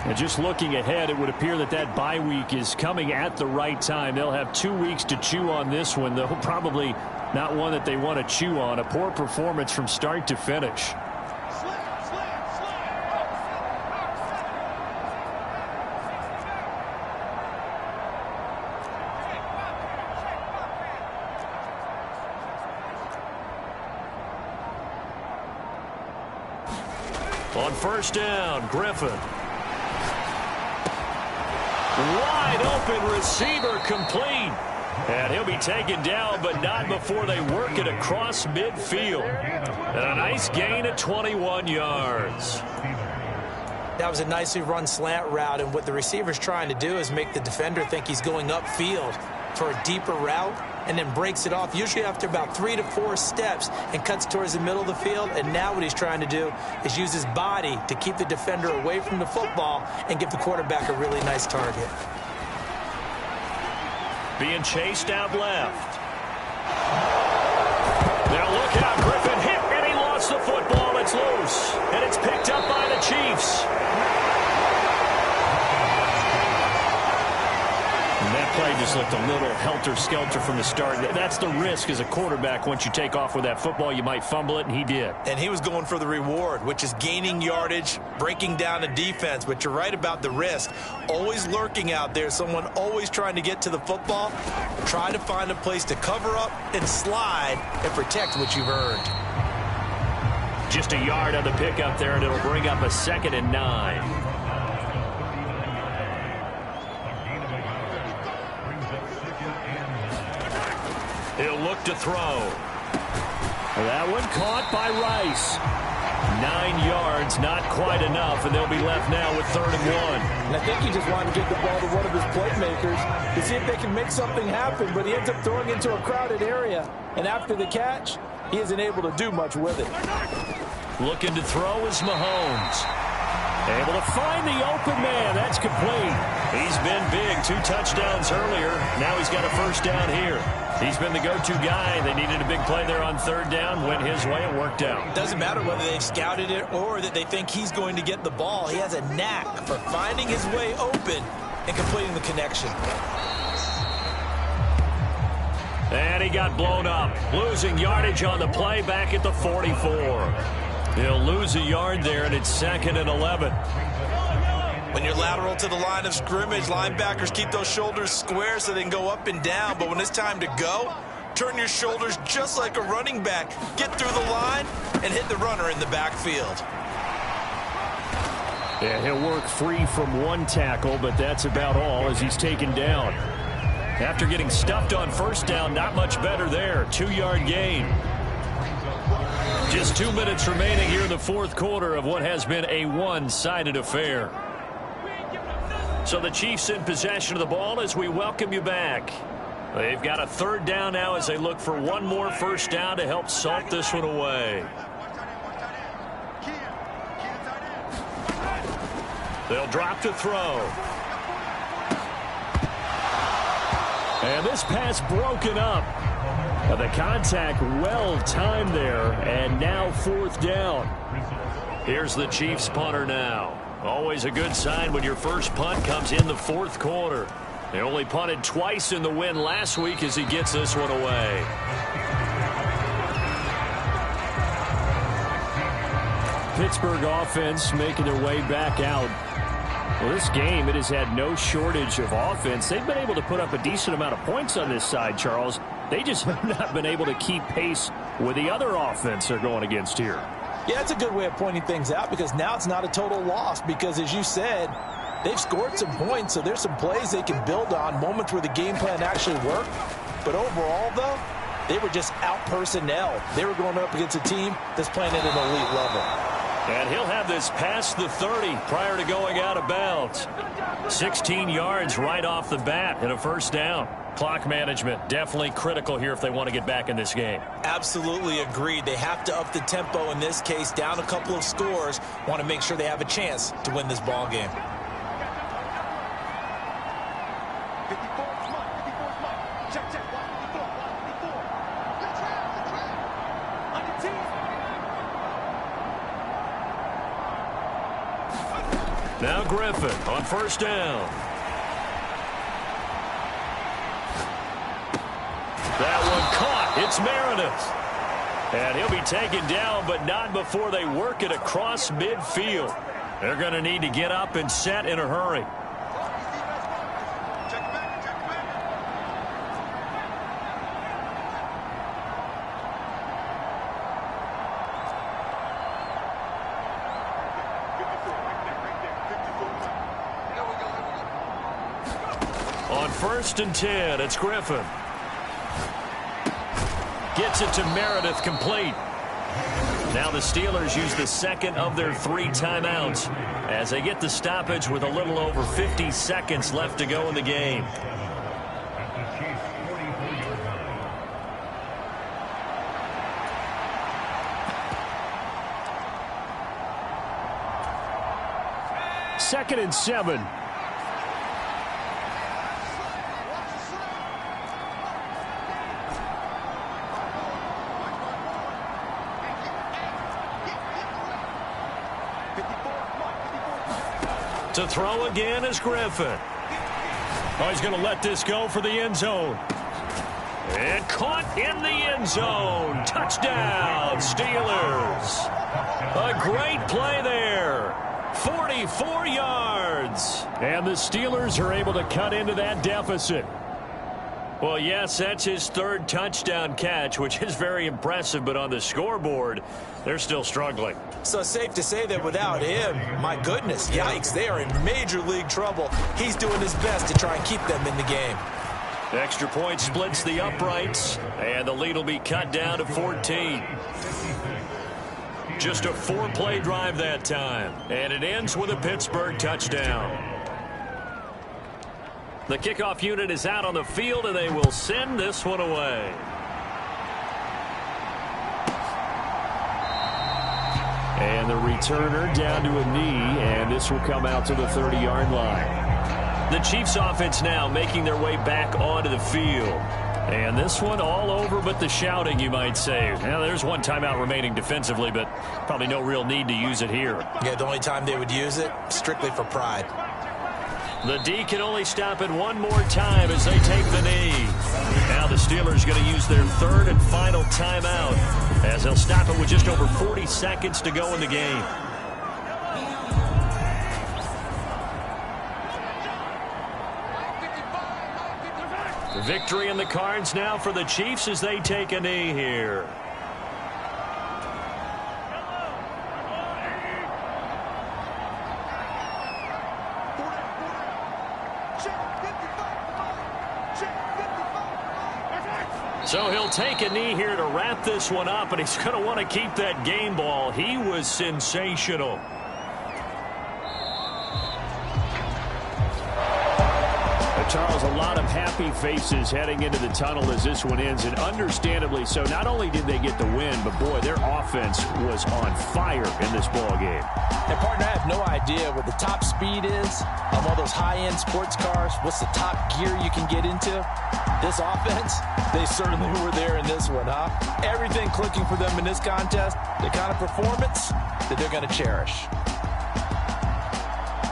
And just looking ahead, it would appear that that bye week is coming at the right time. They'll have 2 weeks to chew on this one, though probably not one that they want to chew on. A poor performance from start to finish. On first down, Griffin. Wide open receiver complete. And he'll be taken down, but not before they work it across midfield. And a nice gain of 21 yards. That was a nicely run slant route, and what the receiver's trying to do is make the defender think he's going upfield for a deeper route, and then breaks it off, usually after about 3 to 4 steps, and cuts towards the middle of the field. And now what he's trying to do is use his body to keep the defender away from the football and give the quarterback a really nice target. Being chased out left. Now look out, Griffin hit, and he lost the football. It's loose, and it's picked up by the Chiefs. And that play just looked a little helter-skelter from the start. That's the risk as a quarterback. Once you take off with that football, you might fumble it, and he did. And he was going for the reward, which is gaining yardage, breaking down a defense. But you're right about the risk. Always lurking out there, someone always trying to get to the football. Try to find a place to cover up and slide and protect what you've earned. Just a yard on the pickup there, and it'll bring up a 2nd and 9. He'll look to throw. That one caught by Rice. 9 yards, not quite enough, and they'll be left now with 3rd and 1. And I think he just wanted to get the ball to one of his playmakers to see if they can make something happen, but he ends up throwing into a crowded area. And after the catch, he isn't able to do much with it. Looking to throw is Mahomes. Able to find the open man. That's complete. He's been big. 2 touchdowns earlier. Now he's got a first down here. He's been the go-to guy. They needed a big play there on 3rd down. Went his way. It worked out. Doesn't matter whether they've scouted it or that they think he's going to get the ball. He has a knack for finding his way open and completing the connection. And he got blown up. Losing yardage on the play back at the 44. He'll lose a yard there, and it's 2nd and 11. When you're lateral to the line of scrimmage, linebackers keep those shoulders square so they can go up and down. But when it's time to go, turn your shoulders just like a running back. Get through the line and hit the runner in the backfield. Yeah, he'll work free from 1 tackle, but that's about all as he's taken down. After getting stuffed on first down, not much better there. 2-yard gain. Just 2 minutes remaining here in the fourth quarter of what has been a one-sided affair. So the Chiefs in possession of the ball as we welcome you back. They've got a 3rd down now as they look for one more first down to help salt this one away. They'll drop to throw. And this pass broken up. The contact well timed there, and now 4th down. Here's the Chiefs punter now. Always a good sign when your first punt comes in the 4th quarter. They only punted twice in the win last week as he gets this one away. Pittsburgh offense making their way back out. Well, this game, it has had no shortage of offense. They've been able to put up a decent amount of points on this side, Charles. They just have not been able to keep pace with the other offense they're going against here. Yeah, that's a good way of pointing things out because now it's not a total loss because, as you said, They've scored some points, so there's some plays they can build on, moments where the game plan actually worked. But overall, though, they were just out-personnel. They were going up against a team that's playing at an elite level. And he'll have this past the 30 prior to going out of bounds. 16 yards right off the bat and a first down. Clock management definitely critical here if they want to get back in this game. Absolutely agreed. They have to up the tempo in this case, down a couple of scores. Want to make sure they have a chance to win this ball game. 54 smart. Check. 54. Let's round. On the team. Now Griffin on first down. That one caught. It's Meredith. And he'll be taken down, but not before they work it across midfield. They're going to need to get up and set in a hurry. On 1st and 10, it's Griffin. Gets it to Meredith complete. Now the Steelers use the second of their 3 timeouts as they get the stoppage with a little over 50 seconds left to go in the game. Second and 7. To throw again is Griffin. Oh, he's going to let this go for the end zone. And caught in the end zone. Touchdown, Steelers. A great play there. 44 yards. And the Steelers are able to cut into that deficit. Well, yes, that's his 3rd touchdown catch, which is very impressive, but on the scoreboard, they're still struggling. So safe to say that without him, my goodness, yikes, they are in major league trouble. He's doing his best to try and keep them in the game. Extra point splits the uprights, and the lead will be cut down to 14. Just a 4-play drive that time, and it ends with a Pittsburgh touchdown. The kickoff unit is out on the field, and they will send this one away. And the returner down to a knee, and this will come out to the 30-yard line. The Chiefs offense now making their way back onto the field. And this one all over but the shouting, you might say. Now, there's one timeout remaining defensively, but probably no real need to use it here. Yeah, the only time they would use it, strictly for pride. The D can only stop it one more time as they take the knee. Now the Steelers going to use their 3rd and final timeout as they'll stop it with just over 40 seconds to go in the game. Victory in the cards now for the Chiefs as they take a knee here. So he'll take a knee here to wrap this one up, and he's going to want to keep that game ball. He was sensational. Charles, a lot of happy faces heading into the tunnel as this one ends, and understandably so. Not only did they get the win, but boy, their offense was on fire in this ball game. And partner, I have no idea what the top speed is on one of those high-end sports cars. What's the top gear you can get into? This offense, they certainly were there in this one, huh? Everything clicking for them in this contest, the kind of performance that they're going to cherish.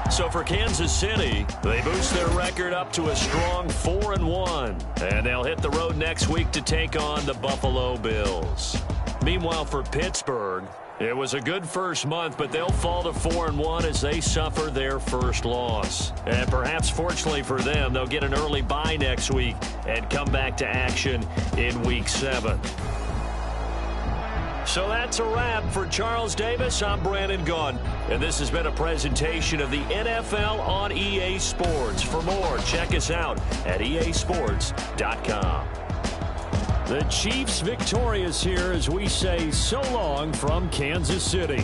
So for Kansas City, they boost their record up to a strong 4-1. And they'll hit the road next week to take on the Buffalo Bills. Meanwhile, for Pittsburgh, it was a good first month, but they'll fall to 4-1 as they suffer their first loss. And perhaps fortunately for them, they'll get an early bye next week and come back to action in Week 7. So that's a wrap for Charles Davis. I'm Brandon Gaudin, and this has been a presentation of the NFL on EA Sports. For more, check us out at easports.com. The Chiefs victorious here as we say so long from Kansas City.